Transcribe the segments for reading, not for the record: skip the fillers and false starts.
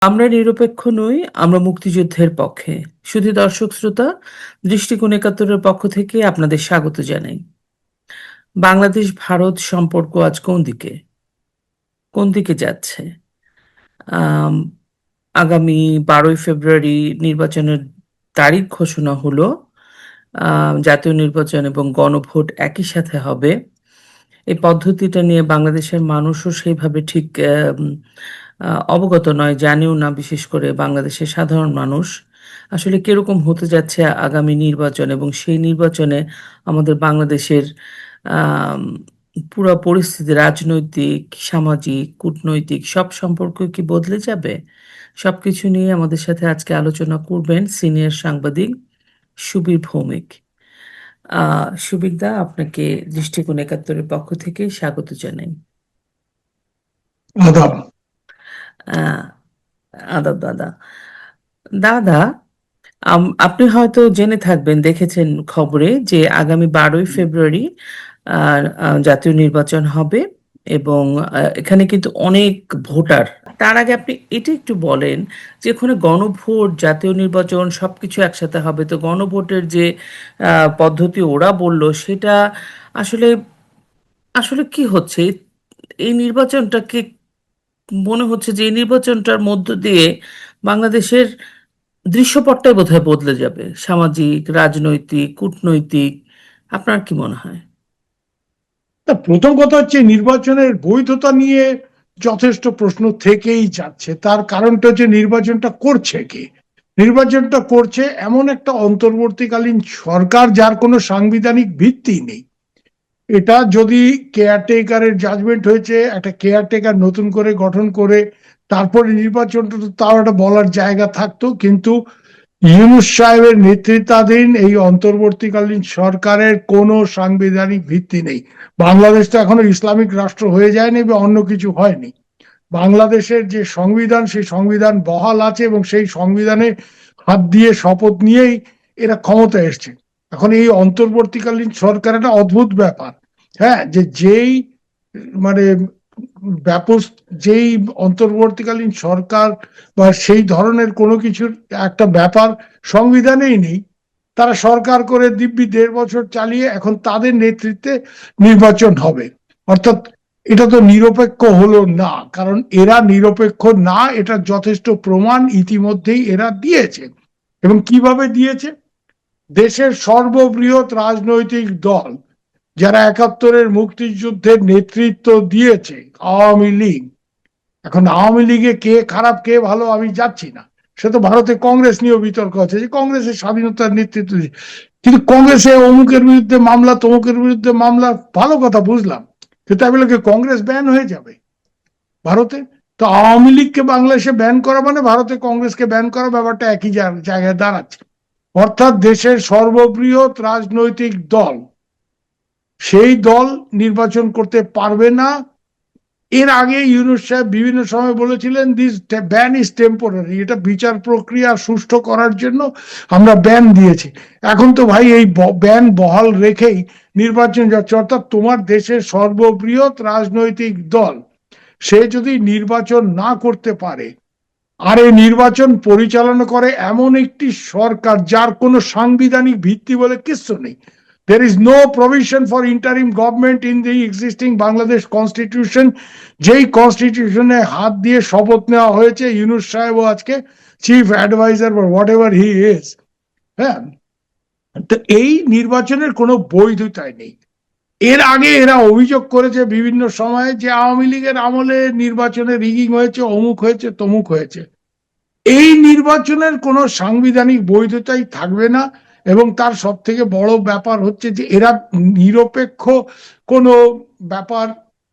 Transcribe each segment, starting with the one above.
আমরা নিরপেক্ষ নই, আমরা মুক্তিযুদ্ধের পক্ষে। শুধু দর্শক শ্রোতা, দৃষ্টিকোণ ৭১-এর পক্ষ থেকে আপনাদের স্বাগত জানাই। বাংলাদেশ ভারত সম্পর্ক আজ কোন দিকে? কোন দিকে যাচ্ছে? আম আগামী ১২ই ফেব্রুয়ারি নির্বাচনের তারিখ ঘোষণা হলো। জাতীয় নির্বাচন এবং গণভোট একই সাথে হবে। এই পদ্ধতিটা নিয়ে বাংলাদেশের মানুষও সেইভাবে ঠিক অবগত নয়, জানেও না। বিশেষ করে বাংলাদেশের সাধারণ মানুষ আসলে কিরকম হতে যাচ্ছে আগামী নির্বাচন, এবং সেই নির্বাচনে আমাদের বাংলাদেশের আম পুরা পরিস্থিতি, রাজনৈতিক, সামাজিক, কূটনৈতিক সব সম্পর্ক কি বদলে যাবে? সবকিছু নিয়ে আমাদের সাথে আজকে আলোচনা করবেন সিনিয়র সাংবাদিক সুবীর ভৌমিক। সুবীর দা, আপনাকে দৃষ্টিকোণ ৭১-এর পক্ষ থেকে স্বাগত জানাই। আদাব। আহ আদাব দাদা। দাদা, আপনি হয়তো জেনে থাকবেন, দেখেছেন খবরে যে আগামী ১২ই ফেব্রুয়ারি জাতীয় নির্বাচন হবে, এবং এখানে কিন্তু অনেক ভোটার। তার আগে আপনি এটা একটু বলেন যে ওখানে গণভোট, জাতীয় নির্বাচন সবকিছু একসাথে হবে, তো গণভোটের যে পদ্ধতি ওরা বলল সেটা আসলে আসলে কি হচ্ছে? এই নির্বাচনটাকে মনে হচ্ছে যে এই নির্বাচনটার মধ্য দিয়ে বাংলাদেশের দৃশ্যপটটাই বোধহয় বদলে যাবে, সামাজিক, রাজনৈতিক, কূটনৈতিক। আপনার কি মনে হয়? প্রথম কথা হচ্ছে, নির্বাচনের বৈধতা নিয়ে যথেষ্ট প্রশ্ন থেকেই যাচ্ছে। তার কারণটা হচ্ছে, নির্বাচনটা করছে কে? নির্বাচনটা করছে এমন একটা অন্তর্বর্তীকালীন সরকার যার কোনো সাংবিধানিক ভিত্তি নেই। এটা যদি কেয়ারটেকারের জাজমেন্ট হয়েছে, একটা কেয়ারটেকার নতুন করে গঠন করে তারপরে নির্বাচনটা, তো তাও একটা বলার জায়গা থাকতো। কিন্তু ইউনূস সাহেবের নেতৃত্বাধীন এই অন্তর্বর্তীকালীন সরকারের কোনো সাংবিধানিক ভিত্তি নেই। বাংলাদেশ তো এখনো ইসলামিক রাষ্ট্র হয়ে যায়নি বা অন্য কিছু হয়নি। বাংলাদেশের যে সংবিধান, সেই সংবিধান বহাল আছে, এবং সেই সংবিধানে হাত দিয়ে শপথ নিয়েই এরা ক্ষমতা এসছে। এখন এই অন্তর্বর্তীকালীন সরকার একটা অদ্ভুত ব্যাপার। হ্যাঁ, যেই মানে ব্যাপক, যেই অন্তর্বর্তীকালীন সরকার বা সেই ধরনের কোনো কিছুর একটা ব্যাপার সংবিধানেই নেই, তারা সরকার করে দিব্যি ১.৫ বছর চালিয়ে এখন তাদের নেতৃত্বে নির্বাচন হবে। অর্থাৎ এটা তো নিরপেক্ষ হলো না, কারণ এরা নিরপেক্ষ না, এটা যথেষ্ট প্রমাণ ইতিমধ্যেই এরা দিয়েছে। এবং কিভাবে দিয়েছে? দেশের সর্ববৃহৎ রাজনৈতিক দল, যারা ৭১-এর মুক্তিযুদ্ধের নেতৃত্ব দিয়েছে, আওয়ামী লীগ। এখন আওয়ামী লীগে কে খারাপ কে ভালো আমি যাচ্ছি না, সে তো ভারতে কংগ্রেস নিয়েও বিতর্ক আছে যে কংগ্রেসের স্বাধীনতার নেতৃত্ব দিচ্ছে। কিন্তু কংগ্রেসে অমুকের বিরুদ্ধে মামলা, তমুকের বিরুদ্ধে মামলা, ভালো কথা বুঝলাম, কিন্তু তাই বলে কি কংগ্রেস ব্যান হয়ে যাবে ভারতে? তো আওয়ামী লীগকে বাংলাদেশে ব্যান করা মানে ভারতে কংগ্রেসকে ব্যান করা, ব্যাপারটা একই জায়গায় দাঁড়াচ্ছে। অর্থাৎ দেশের সর্ববৃহৎ রাজনৈতিক দল, সেই দল নির্বাচন করতে পারবে না। এর আগে ইউনূস সাহেব বিভিন্ন সময় বলেছিলেন, দিস ব্যান ইজ টেম্পোরারি, এটা বিচার প্রক্রিয়া সুষ্ঠু করার জন্য আমরা ব্যান দিয়েছি। এখন তো ভাই এই ব্যান বহাল রেখেই নির্বাচন যাচ্ছে। অর্থাৎ তোমার দেশের সর্ববৃহৎ রাজনৈতিক দল, সে যদি নির্বাচন না করতে পারে, আর এই নির্বাচন পরিচালনা করে এমন একটি সরকার যার কোনো সাংবিধানিক ভিত্তি বলে কিছু নেই। There is no provision for interim government in the existing Bangladesh constitution, যেই কনস্টিটিউশনে হাত দিয়ে শপথ নেওয়া হয়েছে ইউনূস সাহেব আজকে চিফ অ্যাডভাইজার বা হোয়াট এভার হি ইজ। হ্যাঁ, তো এই নির্বাচনের কোনো বৈধতাই নেই। এর আগে এরা অভিযোগ করেছে বিভিন্ন সময়ে যে আওয়ামী লীগের আমলে নির্বাচনে রিগিং হয়েছে, অমুক হয়েছে, তমুক হয়েছে। এই নির্বাচনের কোনো সাংবিধানিক বৈধতাই থাকবে না। এবং তার সব থেকে বড় ব্যাপার হচ্ছে যে এরা নিরপেক্ষ কোনো ব্যাপার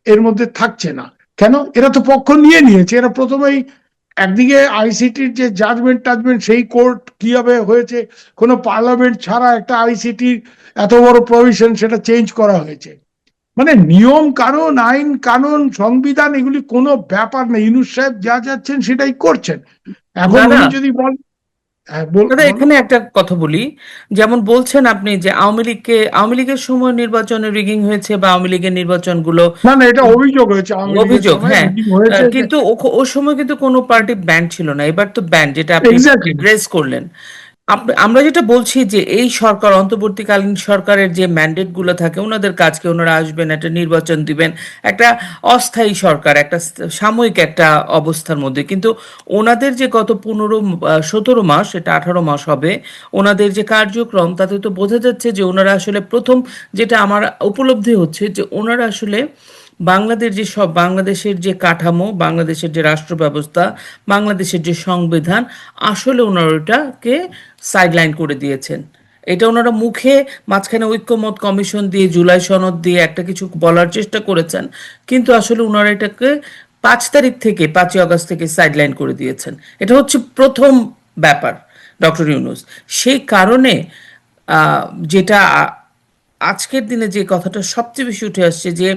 এর মধ্যে থাকছে না। কেন? এরা তো পক্ষ নিয়ে নিয়েছে। এরা প্রথমেই একদিকে আইসিটির যে জাজমেন্ট টাজমেন্ট, সেই কোর্ট কিভাবে হয়েছে, কোনো পার্লামেন্ট ছাড়া একটা আইসিটির এত বড় প্রভিশন, সেটা চেঞ্জ করা হয়েছে। মানে নিয়ম কানুন, আইন কানুন, সংবিধান, এগুলি কোনো ব্যাপার নেই। ইউনূস সাহেব যা যাচ্ছেন সেটাই করছেন। এখন দাদা, উনি যদি বলেন, দাদা বলো। এখানে একটা কথা বলি, যেমন বলছেন আপনি যে আওয়ামী লীগের সময় নির্বাচনে রিগিং হয়েছে বা আওয়ামী লীগের নির্বাচনগুলো না না, এটা অভিযোগ হয়েছে আওয়ামী লীগের অভিযোগ, সময় হ্যাঁ। রিগিং হয়েছে। কিন্তু ও সময় কিন্তু কোনো পার্টি ব্যান্ড ছিল না, এবার তো ব্যান্ড, যেটা আপনি এক্স্যাক্টলি। রেজ করলেন। আমরা যেটা বলছি যে এই সরকার, অন্তর্বর্তীকালীন সরকারের যে ম্যান্ডেট গুলো থাকে, ওনাদের কাজকে ওনারা আসবেন, একটা নির্বাচন দিবেন, একটা অস্থায়ী সরকার, একটা সাময়িক একটা অবস্থার মধ্যে, কিন্তু ওনাদের যে গত 17 মাস, এটা 18 মাস হবে, ওনাদের যে কার্যক্রম, তাতে তো বোঝা যাচ্ছে যে ওনারা আসলে প্রথম, যেটা আমার উপলব্ধি হচ্ছে যে ওনারা আসলে বাংলাদেশের যে কাঠামো, বাংলাদেশের যে রাষ্ট্র ব্যবস্থা, বাংলাদেশের যে সংবিধান, আসলে ওনারা ওটাকে সাইডলাইন করে দিয়েছেন। এটা ওনারা মুখে মাঝখানে ঐক্যমত কমিশন দিয়ে, জুলাই সনদ দিয়ে একটা কিছু বলার চেষ্টা করেছেন, কিন্তু আসলে ওনারা এটাকে 5 তারিখ থেকে, 5ই আগস্ট থেকে সাইডলাইন করে দিয়েছেন। এটা হচ্ছে প্রথম ব্যাপার, ডক্টর ইউনূস। সেই কারণে যেটা আজকের দিনে যে কথাটা সবচেয়ে বেশি উঠে আসছে, যে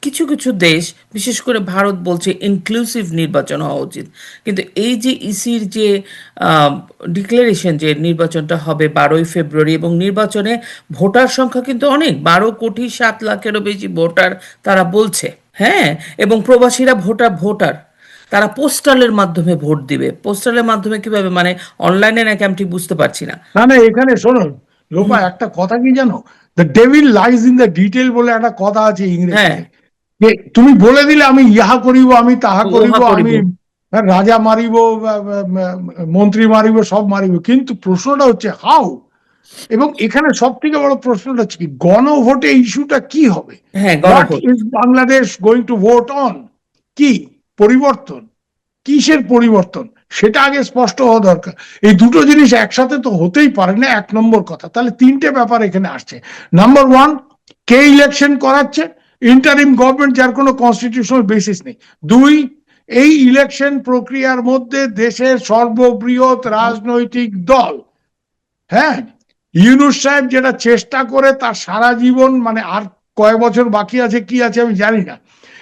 কিছু কিছু দেশ, বিশেষ করে ভারত, বলছে ইনক্লুসিভ নির্বাচন হওয়া উচিত, কিন্তু এই যে ইসির যে ডিক্লারেশন যে নির্বাচনটা হবে 12ই ফেব্রুয়ারি, এবং নির্বাচনে ভোটার সংখ্যা কিন্তু অনেক, 12,07,00,000-এরও বেশি ভোটার তারা বলছে, হ্যাঁ। এবং প্রবাসীরা ভোটার তারা পোস্টালের মাধ্যমে ভোট দিবে। পোস্টালের মাধ্যমে কিভাবে, মানে অনলাইনে নাকি, আমি ঠিক বুঝতে পারছি না। না না, এখানে শোনো লোপা, একটা কথা কি জানো, the devil lies in the detail বলে একটা কথা আছে হ্যাঁ, ইংরেজিতে। যে তুমি বলে দিলে আমি ইহা করিব, আমি তাহা করিব, উহা করিব। আমি রাজা মারিব, মন্ত্রী মারিব, সব মারিব, কিন্তু প্রশ্নটা হচ্ছে হাউ। এবং এখানে সব থেকে বড় প্রশ্নটা হচ্ছে কি, গণভোটে ইস্যুটা কি হবে? হ্যাঁ, হোয়াট গণভোট। Is Bangladesh going to vote on? কি পরিবর্তন, কিসের পরিবর্তন, সেটা আগে স্পষ্ট হওয়া দরকার। এই দুটো জিনিস একসাথে তো হতেই পারে না, 1 নম্বর কথা। তাহলে তিনটে ব্যাপার এখানে আসছে। নাম্বার ওয়ান, কে ইলেকশন করাচ্ছে? ইন্টারিম গভর্নমেন্ট, যার কোনো কনস্টিটিউশনাল বেসিস নেই। দুই, এই ইলেকশন প্রক্রিয়ার মধ্যে দেশের সর্ববৃহৎ রাজনৈতিক দল, হ্যাঁ, ইউনূস সাহেব যেটা চেষ্টা করে, তার সারা জীবন, মানে আর কয়েক বছর বাকি আছে কি আছে আমি জানি না,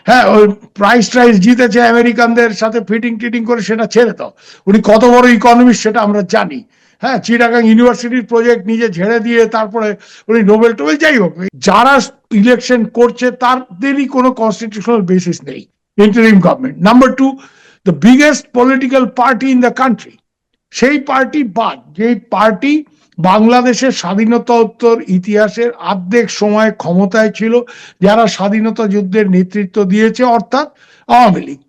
হ্যাঁ, ওই প্রাইজ জিতেছে আমেরিকানদের সাথে ফিটিং টিটিং করে, সেটা ছেড়ে দাও। উনি কত বড় ইকোনমিস্ট সেটা আমরা জানি। হ্যাঁ, চিটাগাং ইউনিভার্সিটির প্রজেক্ট নিজে ঝেড়ে দিয়ে তারপরে উনি নোবেল টোবেল, যাই হোক, যারা ইলেকশন করছে তাদেরই কোনো কনস্টিটিউশনাল বেসিস নেই, interim government. Number two, the biggest political party in the country, সেই পার্টি বাদ, যে পার্টি বাংলাদেশের স্বাধীনতোত্তর ইতিহাসের অর্ধেক সময় ক্ষমতায় ছিল, যারা স্বাধীনতা যুদ্ধের নেতৃত্ব দিয়েছে, অর্থাৎ আওয়ামী লীগ।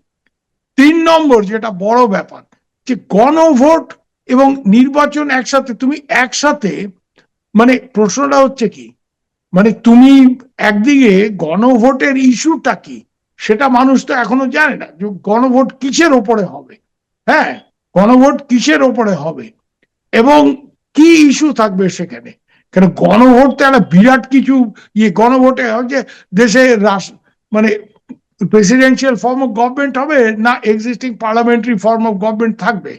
3 নম্বর, যেটা বড় ব্যাপার, যে গণভোট এবং নির্বাচন একসাথে, তুমি একসাথে, মানে প্রশ্নটা হচ্ছে কি, মানে তুমি একদিকে গণভোটের ইস্যুটা কি, সেটা মানুষ তো এখনো জানে না, যে গণভোট কিসের ওপরে হবে। হ্যাঁ, গণভোট কিসের ওপরে হবে এবং কি ইস্যু থাকবে সেখানে। কেন গণভোট তো একটা বিরাট কিছু গণভোটে যে দেশে মানে প্রেসিডেন্সিয়াল ফর্ম অফ গভর্নমেন্ট হবে না existing parliamentary form of government থাকবে,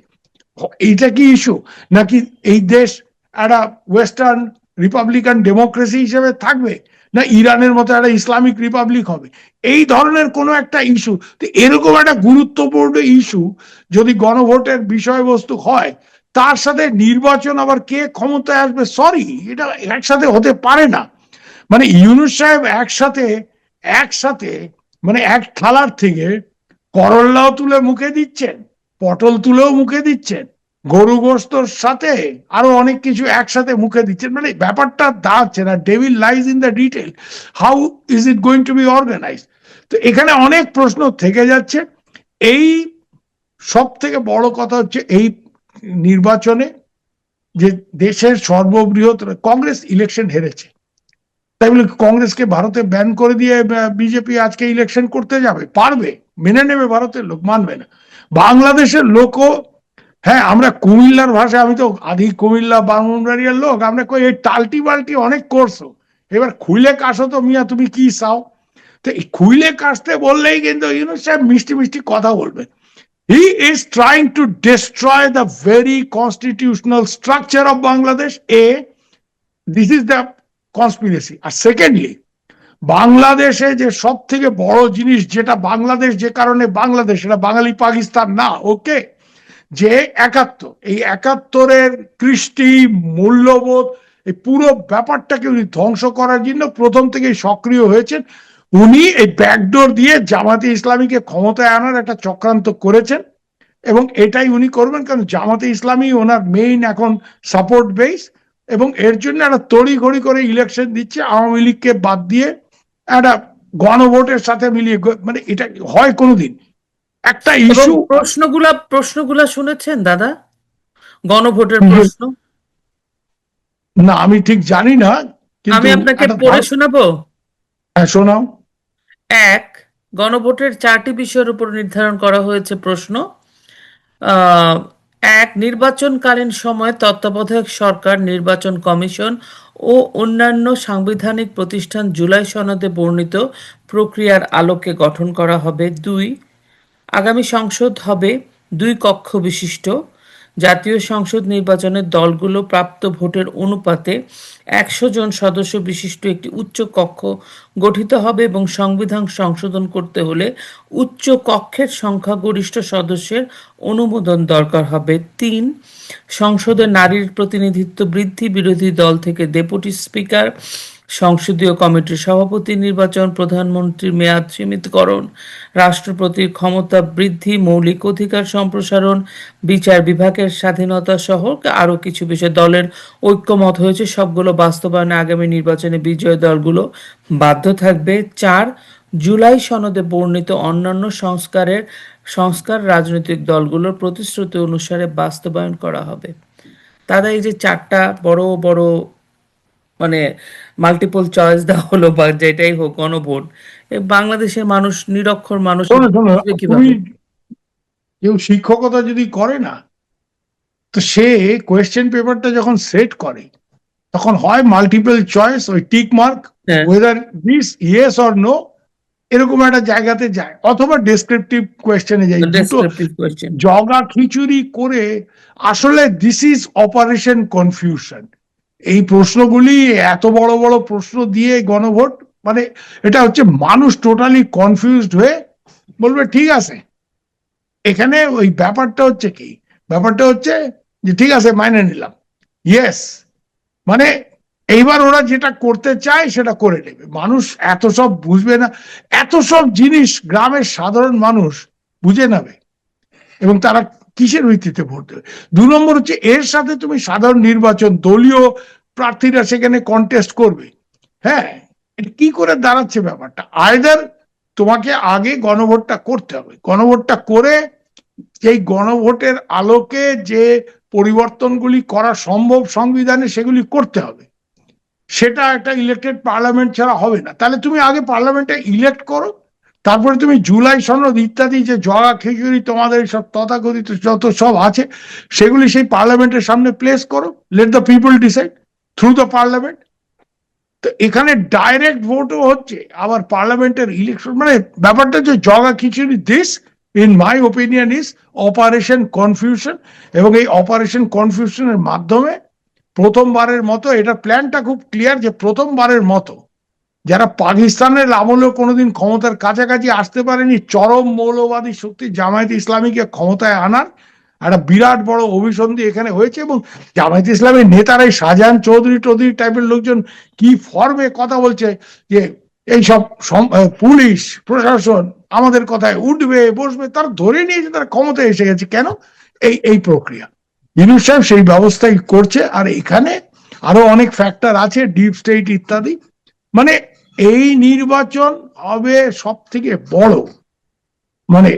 এইটা কি ইস্যু? নাকি এই দেশ একটা ওয়েস্টার্ন রিপাবলিকান ডেমোক্রেসি হিসেবে থাকবে, না ইরানের মতো একটা ইসলামিক রিপাবলিক হবে? এই ধরনের কোন একটা ইস্যু, তো এরকম একটা গুরুত্বপূর্ণ ইস্যু যদি গণভোটের বিষয়বস্তু হয়, তার সাথে নির্বাচন আবার কে ক্ষমতায় আসবে, সরি, এটা একসাথে হতে পারে না। মানে ইউনূস সাহেব একসাথে একসাথে মানে এক থালার থেকে করল্লাও তুলে মুখে দিচ্ছেন, পটল তুলেও মুখে দিচ্ছেন, গরু গোস্তর সাথে আরো অনেক কিছু একসাথে মুখে দিচ্ছেন। মানে ব্যাপারটা দাঁড়াচ্ছে না, devil lies in the detail, how is it going to be organise? তো এখানে অনেক প্রশ্ন থেকে যাচ্ছে। এই সব থেকে বড় কথা হচ্ছে, এই নির্বাচনে যে দেশের সর্ববৃহৎ কংগ্রেস ইলেকশন হেরেছে, তাই বলে কংগ্রেসকে ভারতে ব্যান করে দিয়ে বিজেপি আজকে ইলেকশন করতে যাবে? পারবে? মেনে নেবে ভারতের লোক? মানবে না। বাংলাদেশের লোকও, হ্যাঁ, আমরা কুমিল্লার ভাষায়, আমি তো আদি কুমিল্লা বামুনবাড়িয়ার লোক, আমরা কই এই টাল্টি বাল্টি অনেক করছো, এবার খুইলে কাশো তো মিয়া, তুমি কি চাও? তো এই খুইলে কাশতে বললেই কিন্তু ইউনূস সাহেব মিষ্টি মিষ্টি কথা বলবেন। He is trying to destroy the very constitutional structure of Bangladesh. This is the conspiracy. আর সেকেন্ডলি, বাংলাদেশে যে সব থেকে বড় জিনিস, যেটা বাংলাদেশ যে কারণে বাংলাদেশ, সেটা বাঙালি পাকিস্তান না, ওকে, যে এই একাত্তরের কৃষ্টি মূল্যবোধ এই পুরো ব্যাপারটাকে উনি ধ্বংস করার জন্য প্রথম থেকে সক্রিয় হয়েছেন। উনি এই ব্যাকডোর দিয়ে জামাতে ইসলামীকে ক্ষমতায় আনার একটা চক্রান্ত করেছেন এবং এটাই উনি করবেন, কারণ জামাতে ইসলামী ওনার মেইন এখন সাপোর্ট বেস এবং এর জন্য একটা তড়িঘড়ি করে ইলেকশন দিচ্ছে আওয়ামী লীগকে বাদ দিয়ে একটা গণভোটের সাথে মিলিয়ে। মানে এটা হয় কোনোদিন একটা এবং ইস্যু। প্রশ্নগুলা শুনেছেন দাদা, গণভোটের প্রশ্ন? না আমি ঠিক জানি না, আমি কিন্তু আপনাকে একটা পড়ে শোনাবো। হ্যাঁ শোনাও। এক, গণভোটের 4টি বিষয়ের উপর নির্ধারণ করা হয়েছে প্রশ্ন। আহ, এক, নির্বাচনকালীন সময়ে তত্ত্বাবধায়ক সরকার, নির্বাচন কমিশন ও অন্যান্য সাংবিধানিক প্রতিষ্ঠান জুলাই সনদে বর্ণিত প্রক্রিয়ার আলোকে গঠন করা হবে। দুই, আগামী সংসদ হবে 2 কক্ষ বিশিষ্ট। জাতীয় সংসদ নির্বাচনের দলগুলো প্রাপ্ত ভোটের অনুপাতে 100 জন সদস্য বিশিষ্ট একটি উচ্চ কক্ষ গঠিত হবে এবং সংবিধান সংশোধন করতে হলে উচ্চ কক্ষের সংখ্যাগরিষ্ঠ সদস্যের অনুমোদন দরকার হবে। 3, সংসদে নারীর প্রতিনিধিত্ব বৃদ্ধি, বিরোধী দল থেকে ডেপুটি স্পিকার, সংসদীয় কমিটির সভাপতি নির্বাচন, প্রধানমন্ত্রীর মেয়াদ সীমিতকরণ, রাষ্ট্রপতির ক্ষমতা বৃদ্ধি, মৌলিক অধিকার সম্প্রসারণ, বিচার বিভাগের স্বাধীনতা সহ আরও কিছু বিষয় দলের ঐক্যমত হয়েছে। সবগুলো বাস্তবায়নে আগামী নির্বাচনে বিজয়ী দলগুলো বাধ্য থাকবে। 4, জুলাই সনদে বর্ণিত অন্যান্য সংস্কার রাজনৈতিক দলগুলোর প্রতিশ্রুতি অনুসারে বাস্তবায়ন করা হবে। দাদা, এই যে 4টা বড় বড় মানে মাল্টিপল চয়েস দেওয়া হলো বা যেটাই হোক গণভোট, বাংলাদেশের মানুষ, নিরক্ষর মানুষ শোনো শোনো, বুঝবে তুমি কিভাবে? কেউ শিক্ষকতা যদি করে না, তো সে কোয়েশ্চেন পেপারটা যখন সেট করে তখন হয় মাল্টিপল চয়েস, ওই টিক মার্ক, হ্যাঁ, whether this yes or no, এরকম একটা জায়গাতে যায়, অথবা ডেসক্রিপটিভ কোয়েশ্চেনে যায়। দুটো ডেসক্রিপটিভ কোয়েশ্চেন। জগা খিচুড়ি করে আসলে দিস ইজ অপারেশন কনফিউশন। এই প্রশ্নগুলি এত বড় বড় প্রশ্ন দিয়ে গণভোট, মানে এটা হচ্ছে মানুষ টোটালি কনফিউজড হয়ে বলবে ঠিক আছে। এখানে ওই ব্যাপারটা হচ্ছে কি, ব্যাপারটা হচ্ছে যে ঠিক আছে মাইনে নিলাম, ইয়েস, মানে এইবার ওরা যেটা করতে চায় সেটা করে নেবে। মানুষ এত সব বুঝবে না, এত সব জিনিস গ্রামের সাধারণ মানুষ বুঝে নেবে এবং তারা কিসের ভিত্তিতে ভোট দেবে। 2 নম্বর হচ্ছে এর সাথে তুমি সাধারণ নির্বাচন, দলীয় প্রার্থীরা সেখানে কন্টেস্ট করবে। হ্যাঁ, এটা কি করে দাঁড়াচ্ছে ব্যাপারটা, আইদার তোমাকে আগে গণভোটটা করতে হবে, গণভোটটা করে এই গণভোটের আলোকে যে পরিবর্তনগুলি করা সম্ভব সংবিধানে সেগুলি করতে হবে। সেটা একটা ইলেক্টেড পার্লামেন্ট ছাড়া হবে না। তাহলে তুমি আগে পার্লামেন্টে ইলেক্ট করো, তারপরে তুমি জুলাই সনদ ইত্যাদি যে জগা খিচুড়ি তোমাদের সব তথাকথিত যত সব আছে সেগুলি সেই পার্লামেন্টের সামনে প্লেস করো, let the people decide through the parliament. তো এখানে ডাইরেক্ট ভোটও হচ্ছে, আবার পার্লামেন্টের ইলেকশন, মানে ব্যাপারটা যে জগা খিচুড়ি, this in my opinion is operation confusion. এবং এই অপারেশন কনফিউশনের মাধ্যমে প্রথমবারের মতো, এটা প্ল্যানটা খুব ক্লিয়ার যে প্রথমবারের মতো যারা পাকিস্তানের আমলেও কোনোদিন ক্ষমতার কাছাকাছি আসতে পারেনি, চরম মৌলবাদী শক্তি জামায়াত ইসলামীকে ক্ষমতায় আনার একটা বিরাট বড় অভিসন্ধি এখানে হয়েছে। এবং জামায়াত ইসলামের নেতারাই শাহজাহান চৌধুরী টৌধুরী টাইপের লোকজন কি ফর্মে কথা বলছে যে এইসব পুলিশ প্রশাসন আমাদের কথায় উঠবে বসবে, তারা ধরে নিয়েছে, তারা ক্ষমতায় এসে গেছে। কেন? এই প্রক্রিয়া ইউনূস সাহেব সেই ব্যবস্থাই করছে। আর এখানে আরো অনেক ফ্যাক্টর আছে, ডিপ স্টেট ইত্যাদি। মানে এই নির্বাচন হবে সব থেকে বড় মানে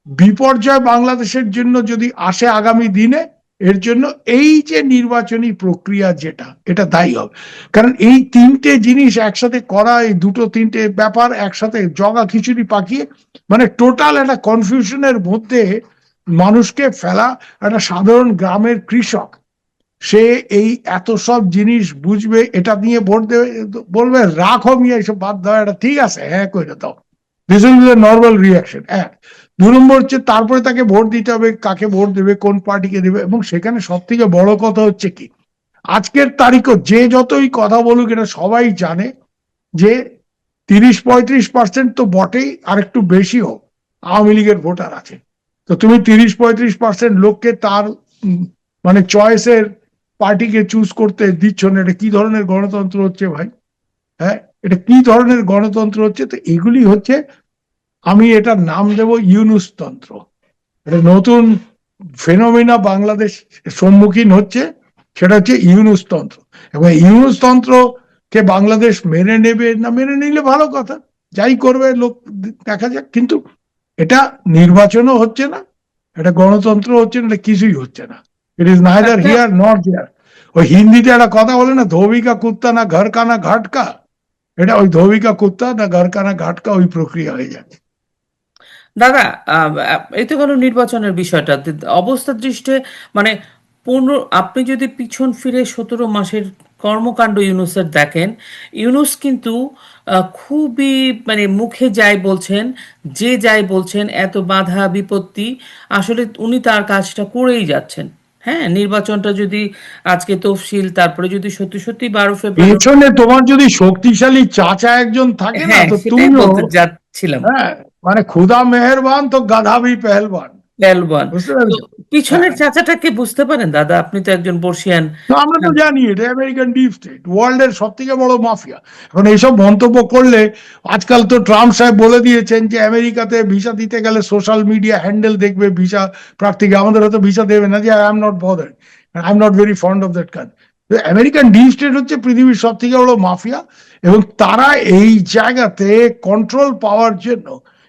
বিপর্যয় বাংলাদেশের জন্য যদি আসে আগামী দিনে। এর জন্য এই যে নির্বাচনী প্রক্রিয়া যেটা, এটা দায়ী হবে। কারণ এই 3টে জিনিস একসাথে করা, এই 2-3টে ব্যাপার একসাথে জগা খিচুড়ি পাকিয়ে মানে টোটাল একটা কনফিউশনের মধ্যে মানুষকে ফেলা। একটা সাধারণ গ্রামের কৃষক সে এই এত সব জিনিস বুঝবে, এটা নিয়ে ভোট দেবে, বলবে রাখো মিয়া এইসব বাদ দাও, এটা ঠিক আছে হ্যাঁ করে দাও, this will be the normal reaction. 2 নম্বর হচ্ছে তারপরে তাকে ভোট দিতে হবে, কাকে ভোট দেবে, কোন পার্টিকে দেবে। এবং সেখানে সব থেকে বড় কথা হচ্ছে কি, আজকের তারিখও যে যতই কথা বলুক এটা সবাই জানে যে 30-35% তো বটেই, আর একটু বেশিও আওয়ামী লীগের ভোটার আছে। তো তুমি 30-35% লোককে তার মানে চয়েসের পার্টিকে চুজ করতে দিচ্ছ না, এটা কি ধরনের গণতন্ত্র হচ্ছে ভাই? হ্যাঁ, এটা কি ধরনের গণতন্ত্র হচ্ছে? তো এগুলি হচ্ছে, আমি এটার নাম দেব ইউনুসতন্ত্র। এটা নতুন ফেনোমেনা বাংলাদেশ সম্মুখীন হচ্ছে, সেটা হচ্ছে ইউনুসতন্ত্র। এবং ইউনুসতন্ত্রকে বাংলাদেশ মেনে নেবে না, মেনে নিলে ভালো কথা, যাই করবে লোক দেখা যাক। কিন্তু এটা নির্বাচনও হচ্ছে না, এটা গণতন্ত্র হচ্ছে না, এটা কিছুই হচ্ছে না। ইট ইজ নাইদার একটা হিয়ার নট দেয়ার। ওই হিন্দিতে একটা কথা বলে না, ধোবি কা কুত্তা না ঘর কা না ঘাটকা, এটা ওই ধোবি কা কুত্তা না ঘর কা না ঘাটকা, ওই প্রক্রিয়া হয়ে যাচ্ছে। দাদা, এই তো গেল নির্বাচনের বিষয়টা। অবস্থার দৃষ্টে মানে আপনি যদি পিছন ফিরে 17 মাসের কর্মকাণ্ড ইউনূসের দেখেন, ইউনূস কিন্তু খুবই মানে মুখে যাই বলছেন, যে যাই বলছেন, এত বাধা বিপত্তি, আসলে উনি তার কাজটা করেই যাচ্ছেন। হ্যাঁ, নির্বাচনটা যদি আজকে তফসিল, তারপরে যদি সত্যি সত্যি 12 ফেব্রুয়ারি। পেছনে তোমার যদি শক্তিশালী চাচা একজন থাকে না, হ্যাঁ, তো সেটাই তুমিও, বলতে যাচ্ছিলাম। হ্যাঁ, মানে খুদা মেহেরবান তো গাধা ভি পেহলবান। তেলবান। বুঝতে তো পেরেছো? পিছনের হ্যাঁ, চাচাটাকে বুঝতে পারেন দাদা? আপনি তো একজন বর্ষিয়ান। তো আমরা তো জানি এটা আমেরিকান ডিপ স্টেট, ওয়ার্ল্ড এর সব থেকে বড় মাফিয়া। এখন এইসব মন্তব্য করলে, আজকাল তো ট্রাম্প সাহেব বলে দিয়েছেন যে আমেরিকাতে ভিসা দিতে গেলে সোশ্যাল মিডিয়া হ্যান্ডেল দেখবে ভিসা প্রার্থীকে, আমাদের হয়তো ভিসা দেবে না, যে I am not bothered, I am not very fond of that country. American deep state হচ্ছে পৃথিবীর সব থেকে বড় মাফিয়া, এবং তারা এই জায়গাতে কন্ট্রোল পাওয়ার জন্য,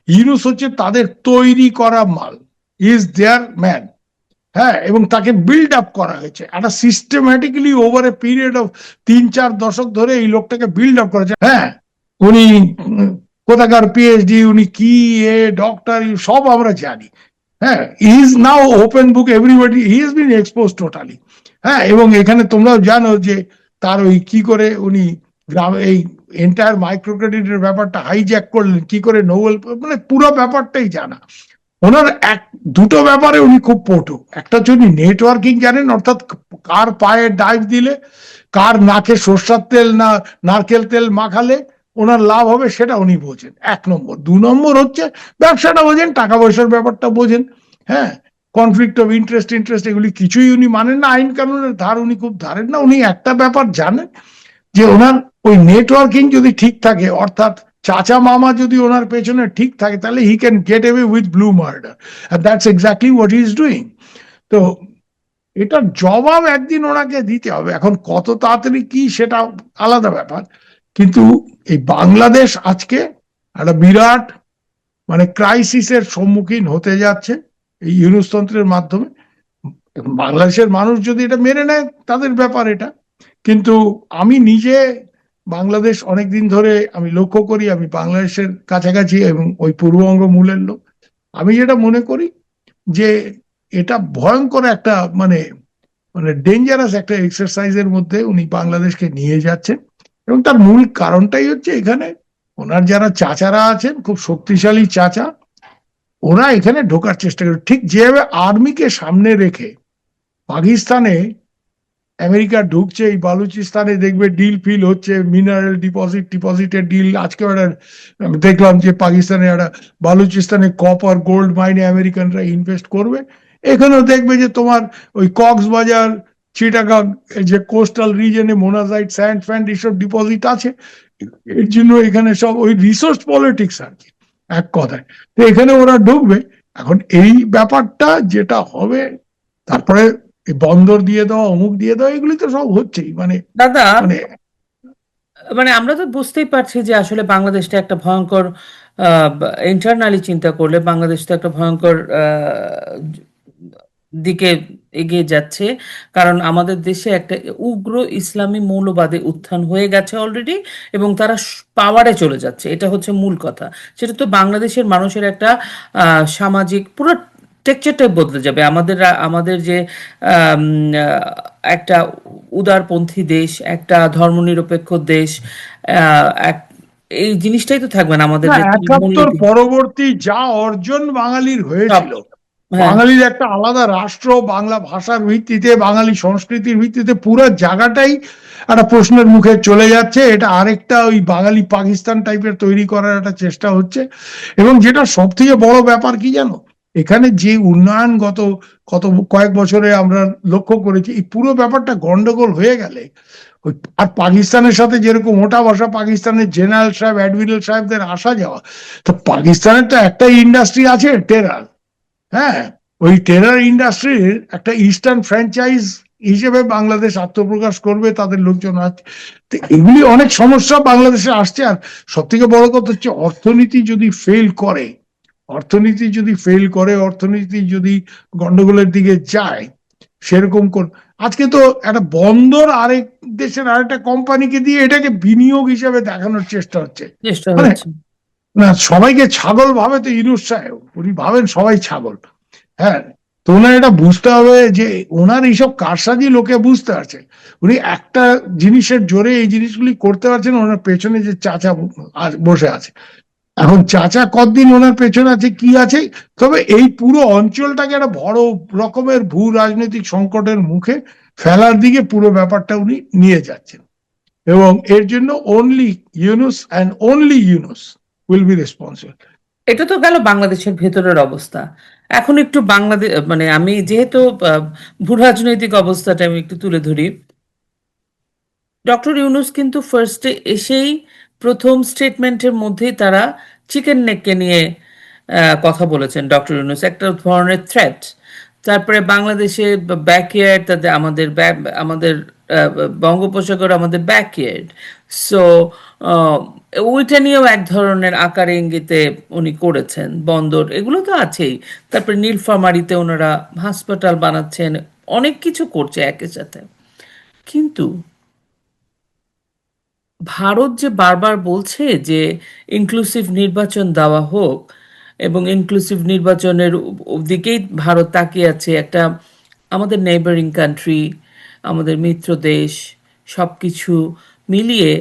ইউনুস হচ্ছে তাদের তৈরি করা মাল, ইজ দেয়ার ম্যান। হ্যাঁ, এবং তাকে বিল্ড আপ করা হয়েছে একটা systematically over a period of 3-4 দশক ধরে এই লোকটাকে বিল্ড আপ করা হয়েছে। হ্যাঁ, উনি কোথাকার পিএইচডি, উনি কি ডক্টর, সব আমরা জানি। হ্যাঁ, is now open book, everybody he is bin expose totally. হ্যাঁ, এবং এখানে তোমরাও জানো যে তার ওই কি করে উনি এই এন্টায়ার মাইক্রো ক্রেডিটের ব্যাপারটা হাইজ্যাক করলেন, কি করে নোবেল, মানে পুরো ব্যাপারটাই জানা। ওনার দুটো ব্যাপারে উনি খুব পটু। একটা হচ্ছে উনি নেটওয়ার্কিং জানেন, অর্থাৎ কার পায়ে ডাইভ দিলে, কার নাকে সর্ষার তেল না নারকেল তেল মাখালে ওনার লাভ হবে, সেটা উনি বোঝেন, 1 নম্বর। 2 নম্বর হচ্ছে ব্যবসাটা বোঝেন, টাকা পয়সার ব্যাপারটা বোঝেন। হ্যাঁ, কনফ্লিক্ট অফ ইন্টারেস্ট এগুলি কিছুই উনি মানেন না, আইন কানুনের ধার উনি খুব ধারেন না। উনি একটা ব্যাপার জানেন, যে ওনার ওই নেটওয়ার্কিং যদি ঠিক থাকে, অর্থাৎ চাচা মামা যদি ওনার পেছনে ঠিক থাকে, তাহলে he can get away with blue murder, and that's exactly what he is doing. তো এটার জবাব একদিন ওনাকে দিতে হবে। এখন কত তাড়াতাড়ি কি সেটা আলাদা ব্যাপার, কিন্তু এই বাংলাদেশ আজকে একটা বিরাট মানে ক্রাইসিসের সম্মুখীন হতে যাচ্ছে এই ইউনুসতন্ত্রের মাধ্যমে। বাংলাদেশের মানুষ যদি এটা মেনে নেয় তাদের ব্যাপার এটা, কিন্তু আমি নিজে বাংলাদেশ অনেকদিন ধরে আমি লক্ষ্য করি, আমি বাংলাদেশের কাছাকাছি এবং ওই পূর্ববঙ্গ মূলের লোক। আমি যেটা মনে করি যে এটা ভয়ঙ্কর একটা মানে মানে ডেঞ্জারাস একটা এক্সারসাইজের মধ্যে উনি বাংলাদেশকে নিয়ে যাচ্ছেন। এবং তার মূল কারণটাই হচ্ছে এখানে ওনার যারা চাচারা আছেন, খুব শক্তিশালী চাচা, ওরা এখানে ঢোকার চেষ্টা করে, ঠিক যেভাবে আর্মিকে সামনে রেখে পাকিস্তানে আমেরিকা ঢুকছে, এই বালুচিস্তানে দেখবে ডিল ফিল হচ্ছে, মিনারেল ডিপোজিটের ডিল। আজকে দেখলাম যে পাকিস্তানে একটা বালুচিস্তানে কপার গোল্ড মাইনে আমেরিকানরা ইনভেস্ট করবে। এখানেও দেখবে যে তোমার ওই কক্সবাজার, চিটাগাং, যে কোস্টাল রিজনে মোনাজাইট স্যান্ড ফ্যান্ড এসব ডিপোজিট আছে। এর জন্য এখানে সব ওই রিসোর্স পলিটিক্স আর কি, এক কথায়। তো এখানে ওরা ঢুকবে। এখন এই ব্যাপারটা যেটা হবে, তারপরে বন্দর দিয়ে দেওয়া, অমুক দিয়ে দেওয়া, এগুলি তো সব হচ্ছেই মানে দাদা, মানে মানে আমরা তো বুঝতেই পারছি যে আসলে বাংলাদেশটা একটা ভয়ঙ্কর, ইন্টারনালি চিন্তা করলে বাংলাদেশ তো একটা ভয়ঙ্কর দিকে এগিয়ে যাচ্ছে। কারণ আমাদের দেশে একটা উগ্র ইসলামী মৌলবাদী উত্থান হয়ে গেছে অলরেডি, এবং তারা পাওয়ারে চলে যাচ্ছে, এটা হচ্ছে মূল কথা। সেটা তো বাংলাদেশের মানুষের একটা সামাজিক পুরো টেকচারটাই বদলে যাবে। আমাদের যে আম, একটা উদারপন্থী দেশ, একটা ধর্মনিরপেক্ষ দেশ, এই জিনিসটাই তো থাকবে না আমাদের না, যে একাত্তর মূলনীতি পরবর্তী যা অর্জন বাঙালির সব। হয়েছিল, হ্যাঁ, বাঙালির একটা আলাদা রাষ্ট্র, বাংলা ভাষার ভিত্তিতে, বাঙালি সংস্কৃতির ভিত্তিতে পুরো জায়গাটাই একটা প্রশ্নের মুখে চলে যাচ্ছে। এটা আরেকটা ওই বাঙালি পাকিস্তান টাইপের তৈরি করার একটা চেষ্টা হচ্ছে। এবং যেটা সব থেকে বড় ব্যাপার কি জানো, এখানে যে উন্নয়ন গত কত কয়েক বছরে আমরা লক্ষ্য করেছি, এই পুরো ব্যাপারটা গন্ডগোল হয়ে গেলে আর পাকিস্তানের সাথে যেরকম ওঠা বসা, পাকিস্তানের জেনারেল সাহেব অ্যাডমিরাল সাহেবদের আসা যাওয়া, তো পাকিস্তানের তো একটা ইন্ডাস্ট্রি আছে টেরার। হ্যাঁ, ওই টেরার ইন্ডাস্ট্রির একটা ইস্টার্ন ফ্র্যাঞ্চাইজ হিসেবে বাংলাদেশ আত্মপ্রকাশ করবে, তাদের লোকজন আছে। তো এগুলি অনেক সমস্যা বাংলাদেশে আসছে। আর সব থেকে বড় কথা হচ্ছে অর্থনীতি যদি ফেল করে, অর্থনীতি যদি গন্ডগোলের দিকে যায়, সেরকম আজকে তো একটা বন্দর আরেক দেশের আরেকটা কোম্পানিকে দিয়ে এটাকে বিনিয়োগ হিসেবে দেখানোর চেষ্টা হচ্ছে। চেষ্টা মানে হচ্ছে। না, সবাইকে ছাগল ভাবে তো ইউনূস সাহেব, উনি ভাবেন সবাই ছাগল। হ্যাঁ, তো ওনার এটা বুঝতে হবে যে ওনার এইসব কারসাজি লোকে বুঝতে পারছে। উনি একটা জিনিসের জোরে এই জিনিসগুলি করতে পারছেন, ওনার পেছনে যে চাচা বসে আছে। এখন চাচা কতদিন ওনার পেছনে আছে কি আছে, তবে এই পুরো অঞ্চলটাকে একটা বড় রকমের ভূ রাজনৈতিক সংকটের মুখে ফেলার দিকে পুরো ব্যাপারটা উনি নিয়ে যাচ্ছেন। এবং এর জন্য only Yunus will be responsible. এটা তো গেল বাংলাদেশের ভেতরের অবস্থা। এখন একটু বাংলাদেশ, মানে আমি যেহেতু ভূ রাজনৈতিক অবস্থাটা আমি একটু তুলে ধরি। ডক্টর ইউনুস কিন্তু ফার্স্টে এসেই প্রথম স্টেটমেন্টের মধ্যেই তারা চিকেন নেককে নিয়ে কথা বলেছেন। ডক্টর ইউনুস একটা ধরনের থ্রেট। তারপরে বাংলাদেশে ব্যাকইয়ার্ড, তাদের আমাদের বঙ্গোপসাগর আমাদের ব্যাকইয়ার্ড। সো ওইটা নিয়েও এক ধরনের আকারে ইঙ্গিতে উনি করেছেন। বন্দর এগুলো তো আছেই। তারপরে নীলফামারীতে ওনারা হাসপাতাল বানাচ্ছেন, অনেক কিছু করছে একই সাথে। কিন্তু ভারত যে বারবার বলছে যে ইনক্লুসিভ নির্বাচন দেওয়া হোক, এবং ইনক্লুসিভ নির্বাচনের দিকেই ভারত তাকিয়ে আছে। একটা আমাদের নেইবারিং কান্ট্রি, আমাদের মিত্র দেশ, সব কিছু মিলিয়ে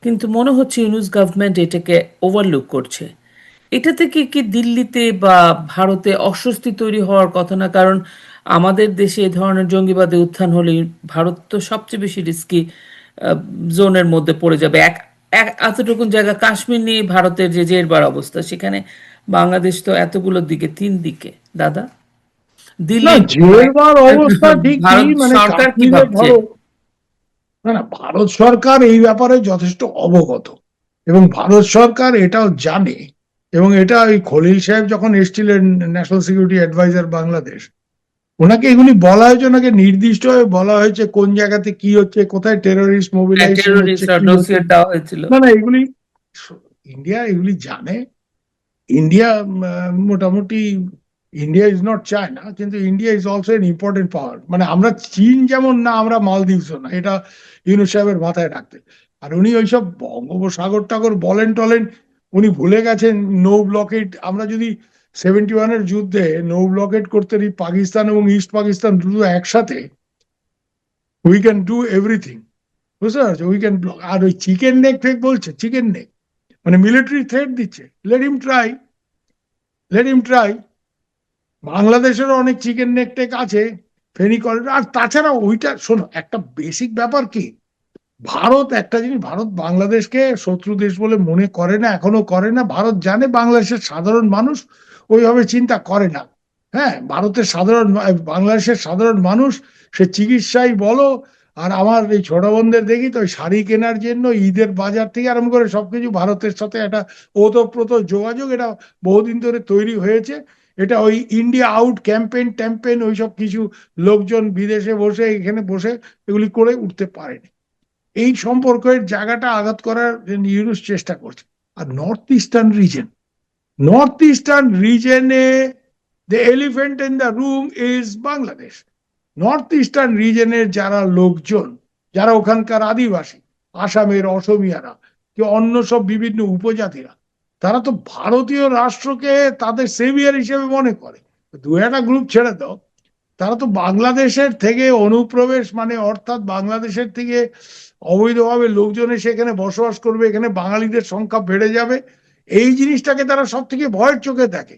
কিন্তু মনে হচ্ছে ইউনুস গভর্নমেন্ট এটাকে ওভারলুক করছে। এটা থেকে কি দিল্লিতে বা ভারতে অস্বস্তি তৈরি হওয়ার কথা না? কারণ আমাদের দেশে এ ধরনের জঙ্গিবাদে উত্থান হলে ভারত তো সবচেয়ে বেশি রিস্কি জোনের মধ্যে পড়ে যাবে। এতটুকুন জায়গা কাশ্মীর নিয়ে ভারতের যে জেরবার অবস্থা, সেখানে বাংলাদেশ তো এতগুলোর দিকে, তিন দিকে দাদা, না, দিল্লি, জেরবার অবস্থা ঠিকই, ভারত মানে সরকার কি কাশ্মীরে ভাবছে? ধরো, না না, ভারত সরকার এই ব্যাপারে যথেষ্ট অবগত, এবং ভারত সরকার এটাও জানে। এবং এটা ওই খলিল সাহেব যখন এসেছিলেন, ন্যাশনাল সিকিউরিটি অ্যাডভাইজার বাংলাদেশ, ওনাকে এগুলি বলা হয়েছে, ওনাকে নির্দিষ্টভাবে বলা হয়েছে কোন জায়গাতে কি হচ্ছে, কোথায় টেরোরিস্ট মোবিলাইজেশন হচ্ছে, টেরোরিস্ট কি হচ্ছে। ডোসিয়ার দেওয়া হয়েছিল। না না, এগুলি ইন্ডিয়া এগুলি জানে। ইন্ডিয়া মোটামুটি, ইন্ডিয়া ইজ নট চায়না, কিন্তু India is also an important power. মানে আমরা চীন যেমন না, আমরা মালদ্বীপও না, এটা ইউনুস সাহেবের মাথায় রাখতে। আর উনি ওইসব বঙ্গোপসাগর টাগর বলেন টলেন, উনি ভুলে গেছেন নো ব্লকেট। আমরা যদি 71-এর যুদ্ধে নো ব্লকেট করতে পারি পাকিস্তান এবং ইস্ট পাকিস্তান দুটো একসাথে, উই ক্যান ডু এভরিথিং। বুঝতে পারছো, উই ক্যান ব্লক। আর ওই চিকেন নেক ফেক বলছে, চিকেন নেক মানে মিলিটারি থ্রেট দিচ্ছে। Let him try. বাংলাদেশেরও অনেক চিকেন নেক টেক আছে, ফেনী করিডোর। আর তাছাড়া ওইটা শোনো, একটা বেসিক ব্যাপার কি, ভারত একটা জিনিস, ভারত বাংলাদেশকে শত্রু দেশ বলে মনে করে না, এখনো করে না। ভারত জানে বাংলাদেশের সাধারণ মানুষ ওইভাবে চিন্তা করে না। হ্যাঁ, বাংলাদেশের সাধারণ মানুষ, সে চিকিৎসাই বলো, আর আমার এই ছোট বোনদের দেখি তো ওই শাড়ি কেনার জন্য ঈদের বাজার থেকে আরম্ভ করে সবকিছু ভারতের সাথে একটা ওতপ্রোত যোগাযোগ, এটা বহুদিন ধরে তৈরি হয়েছে। এটা ওই ইন্ডিয়া আউট ক্যাম্পেইন ট্যাম্পেইন ওইসব কিছু লোকজন বিদেশে বসে এখানে বসে এগুলি করে উঠতে পারেনি। এই সম্পর্কের জায়গাটা আঘাত করার ইউনুস চেষ্টা করছে। আর নর্থ ইস্টার্ন রিজনে the elephant in the room is Bangladesh. North eastern রিজনের যারা লোকজন, যারা ওখানকার আদিবাসী, আসামের অসমিয়ারা, কি অন্য সব বিভিন্ন উপজাতিরা, তারা তো ভারতীয় রাষ্ট্রকে তাদের সেভিয়ার হিসেবে মনে করে। দু একটা গ্রুপ ছেড়ে দাও, তারা তো বাংলাদেশের থেকে অনুপ্রবেশ, মানে অর্থাৎ বাংলাদেশের থেকে অবৈধভাবে লোকজন এসে এখানে বসবাস করবে, এখানে বাঙালিদের সংখ্যা বেড়ে যাবে, এই জিনিসটাকে তারা সব থেকে ভয়ের চোখে দেখে।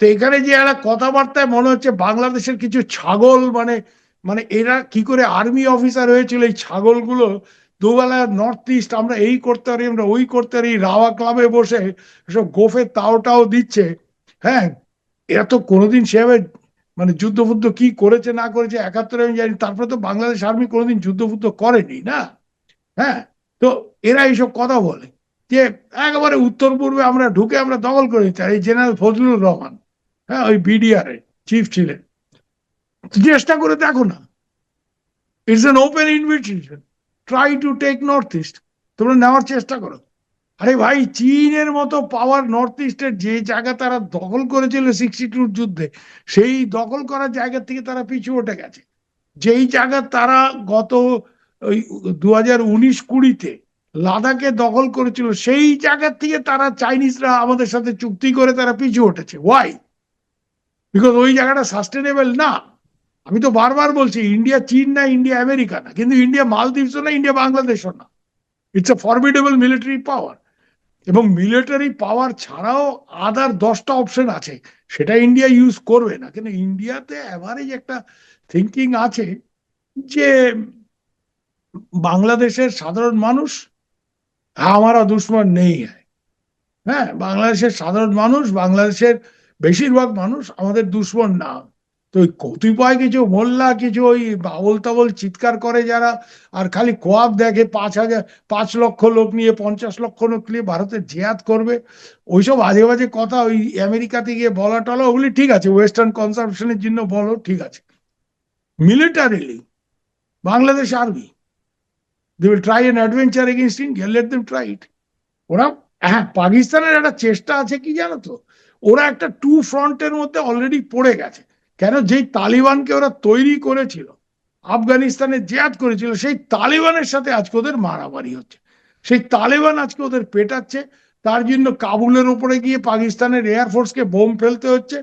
তো এখানে যে একটা কথাবার্তায় মনে হচ্ছে বাংলাদেশের কিছু ছাগল, মানে মানে এরা কি করে আর্মি অফিসার হয়েছিল, এই ছাগলগুলো দুবেলা নর্থ ইস্ট আমরা এই করতে পারি, আমরা ওই করতে পারি, রাওয়া ক্লাবে বসে সব গোফের তাওটাও দিচ্ছে। হ্যাঁ, এরা তো কোনোদিন সেভাবে মানে যুদ্ধ ফুদ্ধ কি করেছে না করেছে 71 আমি জানি, তারপরে তো বাংলাদেশ আর্মি কোনোদিন যুদ্ধ ফুদ্ধ করেনি না। হ্যাঁ, তো এরা এইসব কথা বলে যে একেবারে উত্তর পূর্বে আমরা ঢুকে আমরা দখল করে নিতে, এই জেনারেল ফজলুর রহমান, হ্যাঁ, ওই বিডিআর এর চিফ ছিলেন। চেষ্টা করে দেখো না, it's an open invitation, try to take north east, তোমরা নেওয়ার চেষ্টা করো। আরে ভাই, চীনের মতো পাওয়ার নর্থ ইস্টের যে জায়গা তারা দখল করেছিল 62 যুদ্ধে, সেই দখল করার জায়গা থেকে তারা পিছু উঠে গেছে। যেই জায়গা তারা গত ওই 2019-20 লাদাখে দখল করেছিল, সেই জায়গার থেকে তারা চাইনিজরা আমাদের সাথে চুক্তি করে তারা পিছু উঠেছে। ওয়াই? বিকজ ওই জায়গাটা সাস্টেনেবল না। আমি তো বারবার বলছি, ইন্ডিয়া চীন না, ইন্ডিয়া আমেরিকা না, কিন্তু ইন্ডিয়া মালদ্বীপও না, ইন্ডিয়া বাংলাদেশও না। ইটস এ ফরমিডেবল মিলিটারি পাওয়ার, এবং মিলিটারি পাওয়ার ছাড়াও আদার 10টা অপশন আছে, সেটা ইন্ডিয়া ইউজ করবে না। কিন্তু ইন্ডিয়াতে অ্যাভারেজ একটা থিঙ্কিং আছে যে বাংলাদেশের সাধারণ মানুষ আমারা দুশ্মন নেই। হ্যাঁ, বাংলাদেশের সাধারণ মানুষ, বাংলাদেশের বেশিরভাগ মানুষ আমাদের দুশ্মন না। তো ওই কতিপয় কিছু মোল্লা, কিছু ওই বাবল তাবল চিৎকার করে যারা, আর খালি কোয়াব দেখে 5 লক্ষ লোক নিয়ে, 50 লক্ষ লোক নিয়ে ভারতের জেহাদ করবে, ওইসব আজে বাজে কথা ওই আমেরিকাতে গিয়ে বলা টলা, ওগুলি ঠিক আছে, ওয়েস্টার্ন কনজাম্পশনের জন্য বলো, ঠিক আছে। Militarily Bangladesh army, they will try an adventure against India, let them try it. ওরা, হ্যাঁ, পাকিস্তানের একটা চেষ্টা আছে কি জানো তো, ওরা একটা টু ফ্রন্টের মধ্যে অলরেডি পড়ে গেছে। কেন? যেই তালিবানকে ওরা তৈরি করেছিল, আফগানিস্তানে জেহাদ করেছিল, সেই তালিবানের সাথে আজকে ওদের মারামারি হচ্ছে। সেই তালিবান আজকে ওদের পেটাচ্ছে। তার জন্য কাবুলের উপরে গিয়ে পাকিস্তানের এয়ারফোর্সকে বোম ফেলতে হচ্ছে।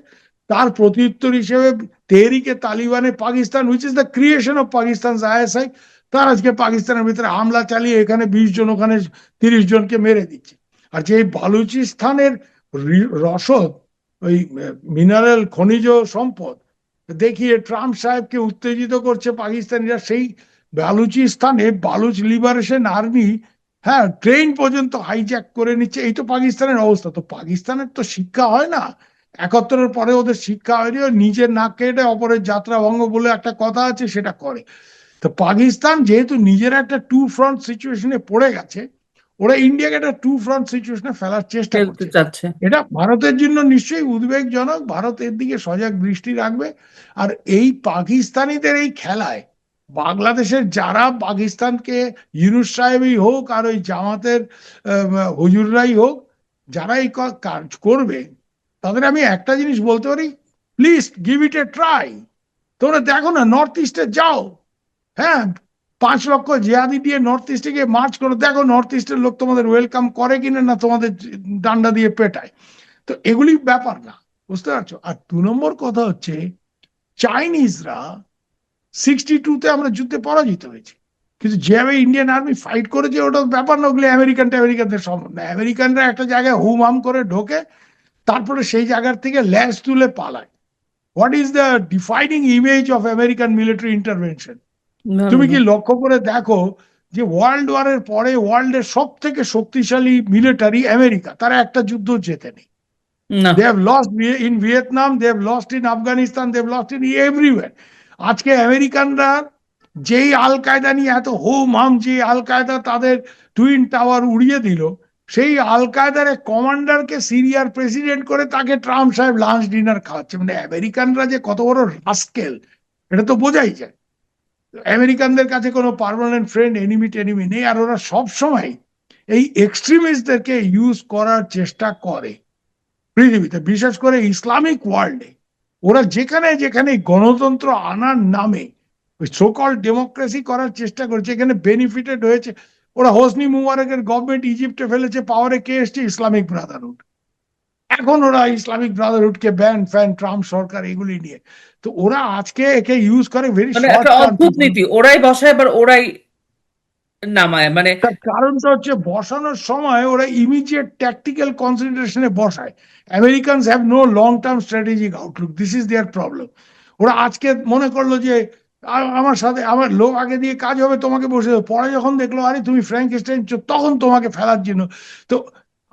তার প্রত্যুত্তর হিসেবে তেহরিকে তালিবানে Pakistan, which is the creation of Pakistan ISI, তার আজকে পাকিস্তানের ভিতরে হামলা চালিয়ে এখানে 20 জন, ওখানে 30 জনকে মেরে দিচ্ছে। আর যে বালুচিস্তানের রসদ, ওই মিনারেল খনিজ সম্পদ দেখিয়ে ট্রাম্প সাহেবকে উত্তেজিত করছে পাকিস্তানিরা, সেই বালুচিস্তানে বালুচ লিবারেশন আর্মি, হ্যাঁ, ট্রেন পর্যন্ত হাইজ্যাক করে নিচ্ছে। এই তো পাকিস্তানের অবস্থা। তো পাকিস্তানের তো শিক্ষা হয় না, 71-এর পরে ওদের শিক্ষা হয়নি, নিজের নাক কেটে অপরের যাত্রা ভঙ্গ বলে একটা কথা আছে, সেটা করে। তো পাকিস্তান যেহেতু নিজের একটা টু ফ্রন্ট সিচুয়েশনে পড়ে গেছে, ওরা ইন্ডিয়াকে একটা টু ফ্রন্ট সিচুয়েশনে ফেলার চেষ্টা খেলতে করছে। চাচ্ছে। এটা ভারতের জন্য নিশ্চয়ই উদ্বেগজনক, ভারত এর দিকে সজাগ দৃষ্টি রাখবে। আর এই পাকিস্তানিদের এই খেলায় বাংলাদেশের যারা পাকিস্তানকে, ইউনূস সাহেবই হোক আর ওই জামাতের হুজুররাই হোক, যারা এই কাজ করবে, তাদের আমি একটা জিনিস বলতে পারি, please give it A try. তোমরা দেখো না, নর্থ ইস্টে যাও, হ্যাঁ, 5 লক্ষ জিহাদি দিয়ে নর্থ ইস্টে গিয়ে মার্চ করো, দেখো নর্থ ইস্টের লোক তোমাদের ওয়েলকাম করে কিনা, না তোমাদের ডান্ডা দিয়ে পেটায়। তো এগুলি ব্যাপার না, বুঝতে পারছো? আর 2 নম্বর কথা হচ্ছে, চাইনিজরা 62-তে আমরা যুদ্ধে পরাজিত হয়েছি, কিন্তু যেভাবে ইন্ডিয়ান আর্মি ফাইট করেছে, ওটা ব্যাপার না। ওগুলো আমেরিকানদের সম্ভব না। আমেরিকানরা একটা জায়গায় হুম হাম করে ঢোকে, তারপরে সেই জায়গার থেকে ল্যান্স তুলে পালায়। What is the defining image of American military intervention? ভালো তুমি না। কি লক্ষ্য করে দেখো যে ওয়ার্ল্ড ওয়ারের পরে ওয়ার্ল্ডের সব থেকে শক্তিশালী মিলিটারি আমেরিকা, তারা একটা যুদ্ধ জেতেনি। না। They have lost in Vietnam, they have lost in Afghanistan, they have lost in everywhere. আজকে আমেরিকানরা যেই আল কায়দা নিয়ে এত হোম হাম, যে আল কায়দা তাদের টুইন টাওয়ার উড়িয়ে দিল, সেই আল কায়দার এক কমান্ডারকে সিরিয়ার প্রেসিডেন্ট করে তাকে ট্রাম্প সাহেব লাঞ্চ ডিনার খাওয়াচ্ছে। মানে আমেরিকানরা যে কত বড় রাস্কেল, এটা তো বোঝাই যায়। আমেরিকানদের কাছে কোনো পার্মানেন্ট ফ্রেন্ড, এনিমি নেই, আর ওরা সব সময় এই এক্সট্রিমিস্টদেরকে ইউজ করার চেষ্টা করে পৃথিবীতে, বিশেষ করে ইসলামিক ওয়ার্ল্ডে। ওরা যেখানে যেখানে গণতন্ত্র আনার নামে ওই সোকল ডেমোক্রেসি করার চেষ্টা করেছে, এখানে বেনিফিটেড হয়েছে। ওরা হোসনি মুবারকের গভর্নমেন্ট ইজিপ্টে ফেলেছে, পাওয়ারে কে এসছে? Islamic Brotherhood. এখন ওরা ইসলামিক ব্রাদারহুডকে ব্যান ফ্যান, ট্রাম্প সরকার এগুলি নিয়ে। তো ওরা আজকে একে ইউজ করে ভেরি মানে শর্ট একটা টার্ম। অদ্ভুত নীতি, ওরাই বসায় আবার ওরাই নামায়, মানে তার কারণটা হচ্ছে, বসানোর সময় ওরা ইমিডিয়েট ট্যাকটিক্যাল কনসিডারেশনে বসায়। Americans have no long term strategic outlook, this is their problem. ওরা আজকে মনে করলো যে আমার সাথে আমার লোক আগে দিয়ে কাজ হবে, তোমাকে বসে দেবো। পরে যখন দেখলো আরে তুমি ফ্র্যাঙ্কেস্টাইন, তখন তোমাকে ফেলার জন্য। তো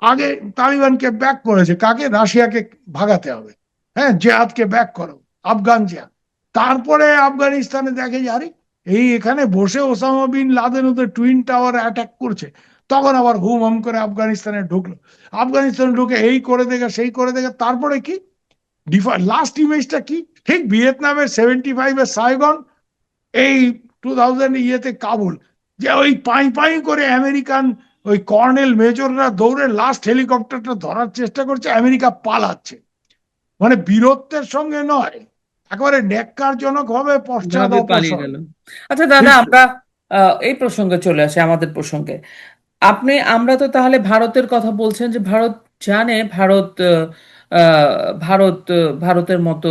আগে তালিবানকে ব্যাক করেছে, কাকে? রাশিয়াকে ভাগাতে হবে। হ্যাঁ, জেহাদকে ব্যাক করো, আফগান জেহাদ। তারপরে আফগানিস্তানে দেখে যে আরে এই এখানে বসে ওসামা বিন লাদেন ওদের টুইন টাওয়ার অ্যাটাক করছে, তখন আবার হুম হাম করে আফগানিস্তানে ঢুকলো। আফগানিস্তানে ঢুকে এই করে দেখা সেই করে দেখা, তারপরে কি লাস্ট ইমেজটা কি, ঠিক ভিয়েতনামের 75-এর সাইগন, এই 2000 ইয়েতে কাবুল, যে ওই পাই পাই করে আমেরিকান ওই কর্নেল মেজররা দৌড়ে লাস্ট হেলিকপ্টারটা ধরার চেষ্টা করছে, আমেরিকা পালাচ্ছে। মানে বীরত্বের সঙ্গে নয়, একেবারে ন্যাক্কারজনক ভাবে পশ্চাৎ ভাবে পালিয়ে অপসর। গেল। আচ্ছা দাদা, আমরা এই প্রসঙ্গে চলে আসি, আমাদের প্রসঙ্গে। আমরা তো তাহলে ভারতের কথা বলছেন, যে ভারত জানে, ভারত ভারতের মতো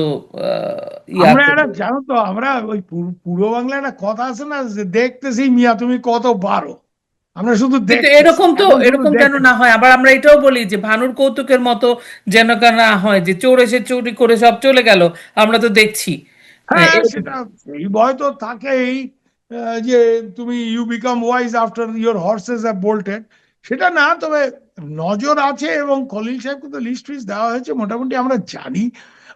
ইয়া আমরা একটা করবে। জানো তো, আমরা ওই পূর্ব বাংলায় একটা কথা আছে না, যে দেখতেছি মিয়া তুমি কত পারো, আমরা শুধু কিন্তু দেখতেছি, এরকম তো, এখন শুধু এরকম যেন দেখতেছি। না হয়। আবার আমরা এটাও বলি যে ভানুর কৌতুকের মতো যেন না হয়, যে চোর এসে চুরি করে সব চলে গেল, আমরা তো দেখছি। হ্যাঁ, এরকম। সেটা এই ভয় তো থাকেই, যে তুমি you become wise after your horses have bolted, সেটা না। তবে নজর আছে, এবং খলিল সাহেবকে তো লিস্ট ফিস্ট দেওয়া হয়েছে, মোটামুটি আমরা জানি,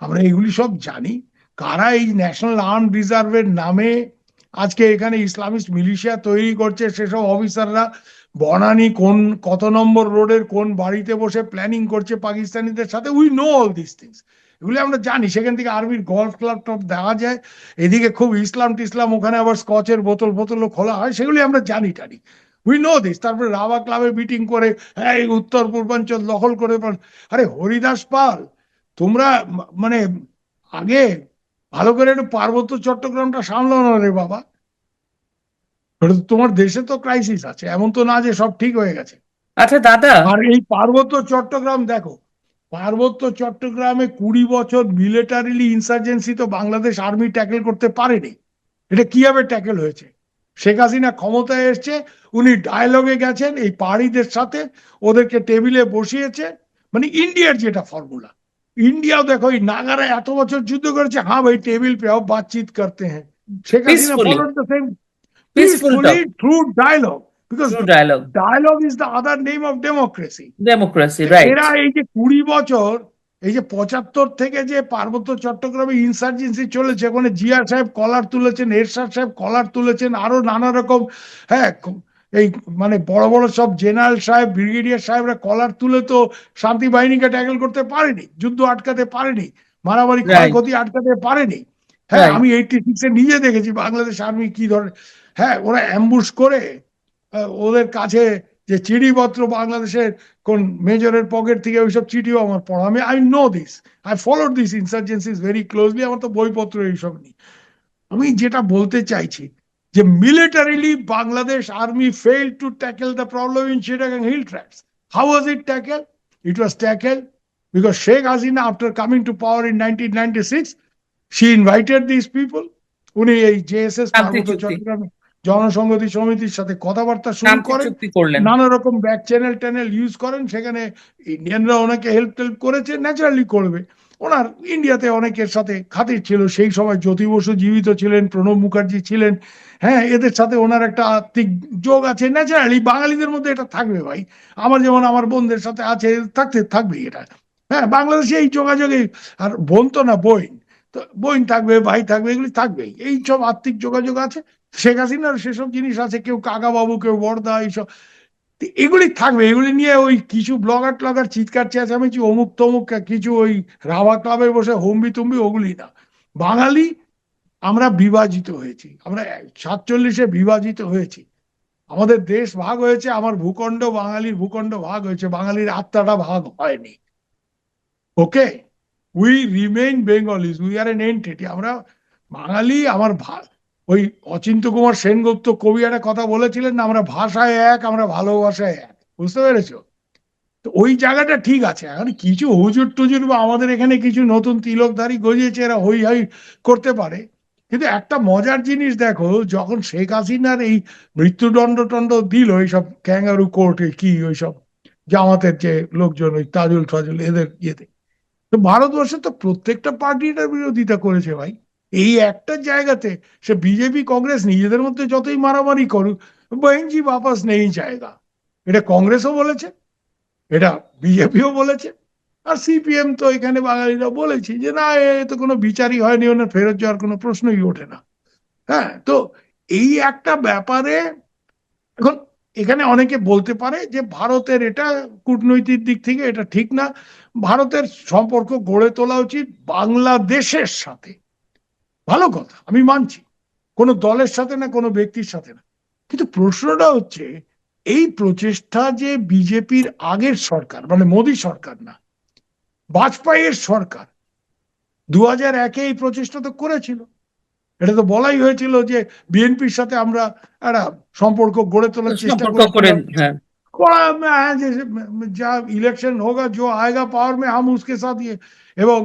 আমরা এগুলি সব জানি, কারা এই ন্যাশনাল আর্ম রিজার্ভের নামে আজকে এখানে ইসলামিস্ট মিলিশিয়া তৈরি করছে। সেসব অফিসাররা বনানী কোন কত নম্বর রোডের কোন বাড়িতে বসে প্ল্যানিং করছে পাকিস্তানিদের সাথে, we know all this things, এগুলি আমরা জানি। সেখান থেকে আর্মির গলফ ক্লাব টপ দেখা যায়, এদিকে খুব ইসলাম টিসলাম, ওখানে আবার স্কচের বোতল বোতলও খোলা হয়, সেগুলি আমরা জানি টানি, উই নো দিস। তারপরে রাভা ক্লাবে মিটিং করে হ্যাঁ এই উত্তর পূর্বাঞ্চল দখল করে আরে হরিদাস পাল, তোমরা মানে আগে ভালো করে একটু পার্বত্য চট্টগ্রামটা সামলানো রে বাবা। ওটা তো তোমার দেশে তো ক্রাইসিস আছে, এমন তো না যে সব ঠিক হয়ে গেছে। আচ্ছা দাদা। আর এই পার্বত্য চট্টগ্রাম দেখো, পার্বত্য চট্টগ্রামে 20 বছর মিলিটারিলি ইনসার্জেন্সি তো বাংলাদেশ আর্মি ট্যাকেল করতে পারেনি। এটা কিভাবে ট্যাকেল হয়েছে? শেখ হাসিনা ক্ষমতায় এসছে, উনি ডায়ালগে গেছেন এই পাহাড়িদের সাথে, ওদেরকে টেবিলে বসিয়েছে, মানে ইন্ডিয়ার যেটা ফর্মুলা। ইন্ডিয়াও দেখো এই নাগারা এত বছর যুদ্ধ করেছে, হ্যাঁ ভাই টেবিল পে आओ বাতচিত করতে हैं। Sheikh Hasina peacefully, followed the same, peaceful peacefully talk, through dialogue, because through dialogue, dialogue is the other name of democracy. Democracy, তো রাইট। এরা এই যে 20 বছর, এই যে 75 থেকে যে পার্বত্য চট্টগ্রামে ইনসার্জেন্সি চলেছে, ওখানে জিয়া সাহেব কলার তুলেছেন, এরশাদ সাহেব কলার তুলেছেন, আরো নানা রকম, হ্যাঁ, এই মানে বড় বড় সব জেনারেল সাহেব ব্রিগেডিয়ার সাহেবরা কলার তুলে তো শান্তি বাহিনীকে ট্যাকেল করতে পারেনি, যুদ্ধ আটকাতে পারেনি, মারামারি রাইট, ক্ষয়ক্ষতি আটকাতে পারেনি। হ্যাঁ, রাইট। আমি 86-এ নিজে দেখেছি বাংলাদেশ আর্মি কি ধরনের, হ্যাঁ ওরা অ্যাম্বুশ করে ওদের কাছে যে চিঠিপত্র বাংলাদেশের কোন মেজরের পকেট থেকে ওইসব চিঠিও আমার পড়া, আমি I know this, I followed this insurgencies very closely, আমার তো বইপত্র এইসব নেই। আমি যেটা বলতে চাইছি, যে militarily Bangladesh army fail to tackle the problem in Chittagong hill tracts. How was it tackle? It was tackle because Sheikh Hasina after coming to power in 1996, she invited these people, উনি এই জেএসএস শান্তি পার্বত্য চুক্তি, চট্টগ্রাম জনসংহতি সমিতির সাথে কথাবার্তা শুরু শান্তি করেন, চুক্তি করলেন। নানা রকম ব্যাক চ্যানেল ট্যানেল ইউজ করেন, সেখানে ইন্ডিয়ানরা ওনাকে হেল্প টেল্প করেছে, ন্যাচারালি করবে। ওনার ইন্ডিয়াতে অনেকের সাথে খাতির ছিল, সেই সময় জ্যোতি বসু জীবিত ছিলেন, প্রণব মুখার্জি ছিলেন, হ্যাঁ এদের সাথে ওনার একটা আত্মিক যোগ আছে, ন্যাচারালি বাঙালিদের মধ্যে এটা থাকবে ভাই। আমার যেমন আমার বোনদের সাথে আছে, থাকতে থাকবেই এটা। হ্যাঁ, বাংলাদেশে এই যোগাযোগে, আর বোন তো না বইন, তো বোন থাকবে, ভাই থাকবে, এগুলি থাকবেই, এই সব আর্থিক যোগাযোগ আছে। শেখ হাসিনার সেসব জিনিস আছে, কেউ কাকা বাবু, কেউ বড়দা, এইসব তো এগুলি থাকবে। এগুলি নিয়ে ওই কিছু ব্লগার ট্লগার চিৎকার চেঁচামেচি অমুক তমুক কিছু ওই রাভা ক্লাবে বসে হম্বি তুম্বি, ওগুলি না। বাঙালি আমরা বিভাজিত হয়েছি, আমরা 47-এ বিভাজিত হয়েছি, আমাদের দেশ ভাগ হয়েছে, আমার ভূখণ্ড বাঙালির ভূখণ্ড ভাগ হয়েছে, বাঙালির আত্মাটা ভাগ হয়নি। Okay, we remain Bengalis, we are an entity, আমরা বাঙালি। আমার ওই অচিন্ত্য কুমার সেনগুপ্ত কবি একটা কথা বলেছিলেন না, আমরা ভাষায় এক, আমরা ভালোবাসায় এক, বুঝতে পেরেছো? তো ওই জায়গাটা ঠিক আছে। এখন কিছু হুজুর টুজুর বা আমাদের এখানে কিছু নতুন তিলকধারী গজিয়েছে, এরা হই হই করতে পারে, কিন্তু একটা মজার জিনিস দেখো, যখন শেখ হাসিনার এই মৃত্যুদণ্ড টণ্ড দিল এইসব ক্যাঙ্গারু কোর্টে কি ওইসব জামাতের যে লোকজন, ওই তাজুল ফাজুল এদের ইয়েতে, তো ভারতবর্ষে তো প্রত্যেকটা পার্টি এটার বিরোধিতা করেছে ভাই। এই একটা জায়গাতে সে বিজেপি কংগ্রেস নিজেদের মধ্যে যতই মারামারি করুক, বহেনজি বাপাস নেই জায়গা, এটা কংগ্রেসও বলেছে, এটা বিজেপিও বলেছে, আর সিপিএম তো এখানে বাঙালিরা বলেছি যে না, এ তো কোনো বিচারই হয়নি, ওনার ফেরত যাওয়ার কোনো প্রশ্নই ওঠে না। হ্যাঁ, তো এই একটা ব্যাপারে এখন এখানে অনেকে বলতে পারে যে ভারতের এটা কূটনৈতিক দিক থেকে এটা ঠিক না, ভারতের সম্পর্ক গড়ে তোলা উচিত বাংলাদেশের সাথে। ভালো কথা, আমি মানছি, কোনো দলের সাথে না, কোনো ব্যক্তির সাথে না। কিন্তু প্রশ্নটা হচ্ছে, এই প্রচেষ্টা যে বিজেপির আগের সরকার, মানে মোদী সরকার না, বাজপেয়ীর সরকার 2001-এ এই প্রচেষ্টা তো করেছিল। এটা তো বলাই হয়েছিল যে বিএনপির সাথে আমরা একটা সম্পর্ক গড়ে তোলার চেষ্টা সম্পর্ক করেন, করেছিলাম। হ্যাঁ। করা হ্যাঁ, যে যা ইলেকশন হোগা जो आएगा पावर में हम उसके साथ ये। এবং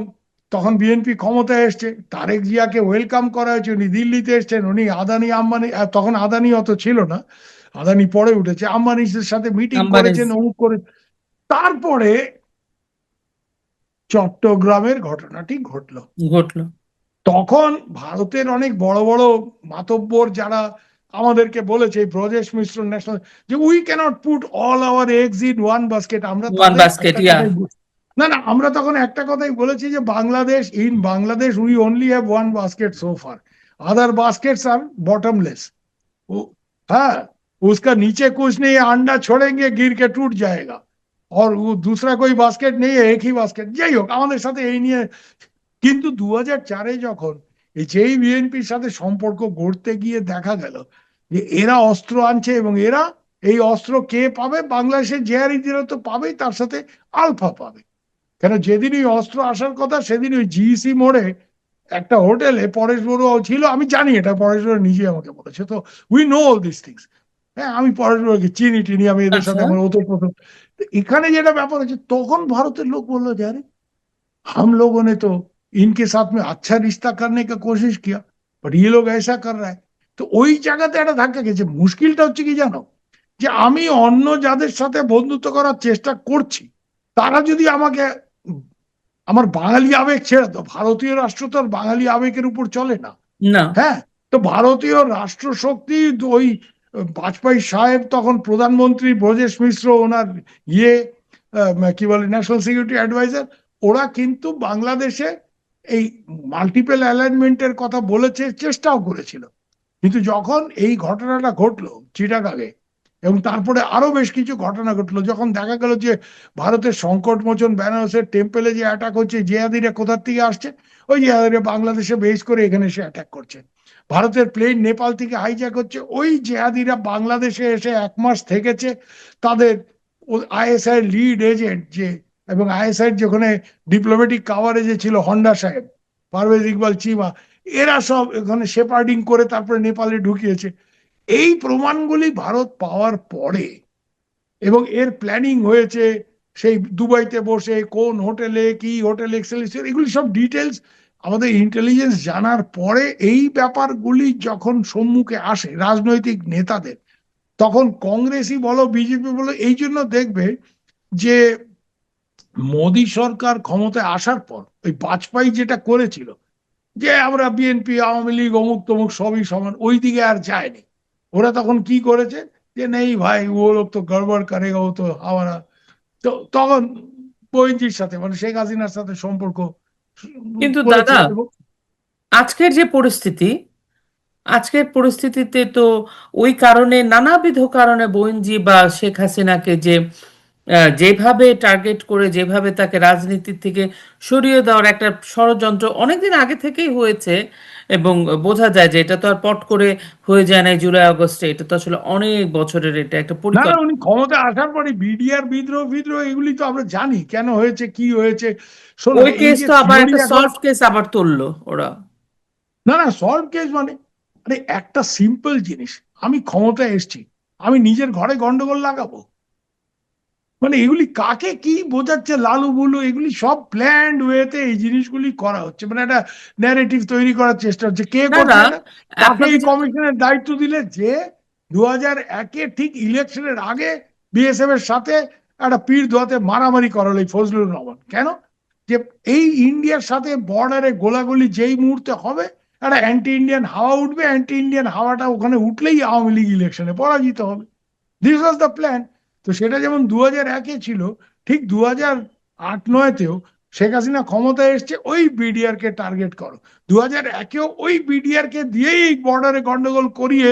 তখন বিএনপি ক্ষমতায় এসছে, তারেক জিয়াকে ওয়েলকাম করা হয়েছে, উনি দিল্লিতে এসছেন, উনি আদানি আম্বানি, তখন আদানি অত ছিল না, আদানি পরে উঠেছে, আম্বানির সাথে মিটিং আম্বানিজ করেছেন, অমুক করে। তারপরে চট্টগ্রামের ঘটনাটি ঘটলো। ঘটলো। তখন ভারতের অনেক বড় বড় মাতব্বর যারা আমাদেরকে বলেছে, এই ব্রজেশ মিশ্র ন্যাশনাল, যে we cannot put all our eggs in one basket, আমরা ওয়ান তাদের বাস্কেট, একটা ইয়া। কথাই না না, আমরা তখন একটা কথাই বলেছি যে Bangladesh we only have one basket so far, other baskets are bottomless. हाँ, उसका नीचे कुछ नहीं है, अंडा छोड़ेंगे गिर के टूट जाएगा, और वो दूसरा कोई बास्केट नहीं है, एक ही बास्केट। যাই হোক, আমাদের সাথে এই নিয়ে, কিন্তু 2004-এ যখন এই যেই বিএনপির সাথে সম্পর্ক গড়তে গিয়ে দেখা গেল যে এরা অস্ত্র আনছে, এবং এরা এই অস্ত্র কে পাবে, বাংলাদেশের জেআরইরা তো পাবেই, তার সাথে আলফা পাবে। কেন, যেদিন ওই অস্ত্র আসার কথা সেদিন ওই জিইসি মোড়ে একটা হোটেলে পরেশ বড়ুয়াও ছিল, আমি জানি এটা, পরেশ বড়ুয়া নিজে আমাকে বলেছে, তো we know all this things. হ্যাঁ, আমি পরেশ বড়ুয়াকে চিনি টিনি, আমি এদের আচ্ছা। সাথে আমার ওতপ্রোত। এখানে যেটা ব্যাপার হচ্ছে, তখন ভারতের লোক বললো যে আরে, हम लोगों ने तो इनके साथ में अच्छा रिश्ता करने का कोशिश किया, बट ये लोग ऐसा कर रहा है। তো ওই জায়গাতে একটা ধাক্কা গেছে। মুশকিলটা হচ্ছে কি জানো, যে আমি অন্য যাদের সাথে বন্ধুত্ব করার চেষ্টা করছি, তারা যদি আমাকে, আমার বাঙালি আবেগ ছেড়ে দাও, ভারতীয় রাষ্ট্র তো আর বাঙালি আবেগের উপর চলে না। না। হ্যাঁ, তো ভারতীয় রাষ্ট্রশক্তি, ওই বাজপেয়ী সাহেব তখন প্রধানমন্ত্রী, ব্রজেশ মিশ্র ওনার ইয়ে কি বলে ন্যাশনাল সিকিউরিটি অ্যাডভাইজার, ওরা কিন্তু বাংলাদেশে এই মাল্টিপল অ্যালাইনমেন্টের কথা বলেছে, চেষ্টাও করেছিল। কিন্তু যখন এই ঘটনাটা ঘটলো চিটাগাঙে, এবং তারপরে আরো বেশ কিছু ঘটনা ঘটলো, যখন দেখা গেল যে ভারতের সংকটমোচন বেনারসের টেম্পেলে যে অ্যাটাক হচ্ছে, জেহাদিরা কোথার থেকে আসছে, ওই জেহাদিরা বাংলাদেশে বেস করে এখানে এসে অ্যাটাক করছে। ভারতের প্লেন নেপাল থেকে হাইজ্যাক হচ্ছে, ওই জেহাদিরা বাংলাদেশে এসে 1 মাস থেকেছে। তাদের আইএসআই লিড এজেন্ট যে, এবং আইএসআই যেখানে ডিপ্লোম্যাটিক কাভারেজে ছিল হন্ডা সাহেব, পারভেজ ইকবাল চিমা, এরা সব এখানে শেপার্ডিং করে তারপরে নেপালে ঢুকিয়েছে। এই প্রমাণগুলি ভারত পাওয়ার পরে, এবং এর প্ল্যানিং হয়েছে সেই দুবাইতে বসে, কোন হোটেলে কি হোটেল এক্সেলেন্সিয়ার, এগুলি সব ডিটেলস আমাদের ইন্টেলিজেন্স জানার পরে, এই ব্যাপারগুলি যখন সম্মুখে আসে রাজনৈতিক নেতাদের, তখন কংগ্রেসই বলো বিজেপি বলো, এই জন্য দেখবে যে মোদী সরকার ক্ষমতায় আসার পর ওই বাজপেয়ী যেটা করেছিল, যে আমরা বিএনপি আওয়ামী লীগ অমুক তমুক সবই সমান, ওই দিকে আর যায়নি। ওরা তখন কি করেছে, যে নেই ভাই ও লোক তো গড়বড় করেগা, ও তো আমরা, তো তখন ওএনজির সাথে, মানে শেখ হাসিনার সাথে সম্পর্ক কিন্তু করেছে। দাদা, এবং আজকের যে পরিস্থিতি, আজকের পরিস্থিতিতে তো ওই কারণে, নানাবিধ কারণে বইনজি বা শেখ হাসিনাকে যে যেভাবে টার্গেট করে, যেভাবে তাকে রাজনীতি থেকে সরিয়ে দেওয়ার একটা ষড়যন্ত্র অনেকদিন আগে থেকেই হয়েছে। এবং বোঝা যায় যে এটা তো আর পট করে হয়ে যায় না জুলাই আগস্টে, এটা তো আসলে অনেক বছরের এটা একটা না না, পরিকল্পনা। উনি ক্ষমতায় আসার পরে বিডিআর বিদ্রোহ বিদ্রোহ এগুলি তো আমরা জানি কেন হয়েছে, কি হয়েছে। শোনো, ওই এই কেস যে তো আবার থিওরি একটা এখন, সলভ কেস আবার তুললো ওরা। না না, সলভ কেস মানে, আরে একটা সিম্পল জিনিস, আমি ক্ষমতায় এসছি, আমি নিজের ঘরে গন্ডগোল লাগাবো? মানে এগুলি কাকে কি বোঝাচ্ছে লালু বুলু, এগুলি সব প্ল্যান্ড ওয়েতে এই জিনিসগুলি করা হচ্ছে, মানে একটা ন্যারেটিভ তৈরি করার চেষ্টা হচ্ছে। কে দাদা, করছে এটা? কাকে আপনাকে এই কমিশনের দায়িত্ব দিলে, যে 2001-এ ঠিক ইলেকশনের আগে বিএসএফ এর সাথে একটা পীর ধোয়াতে মারামারি করালো এই ফজলুর রহমান, কেন? যে এই ইন্ডিয়ার সাথে বর্ডারে গোলাগুলি যেই মুহূর্তে হবে, একটা অ্যান্টি ইন্ডিয়ান হাওয়া উঠবে, অ্যান্টি ইন্ডিয়ান হাওয়াটা ওখানে উঠলেই আওয়ামী লীগ ইলেকশনে পরাজিত হবে। This was the plan. তো সেটা যেমন 2001-এ ছিল, ঠিক 8-9-তেও শেখ হাসিনা ক্ষমতায় এসছে ওই বিডিআর কে টার্গেট করো, 2001-এও ওই বিডিআর কে দিয়েই এই বর্ডারে গন্ডগোল করিয়ে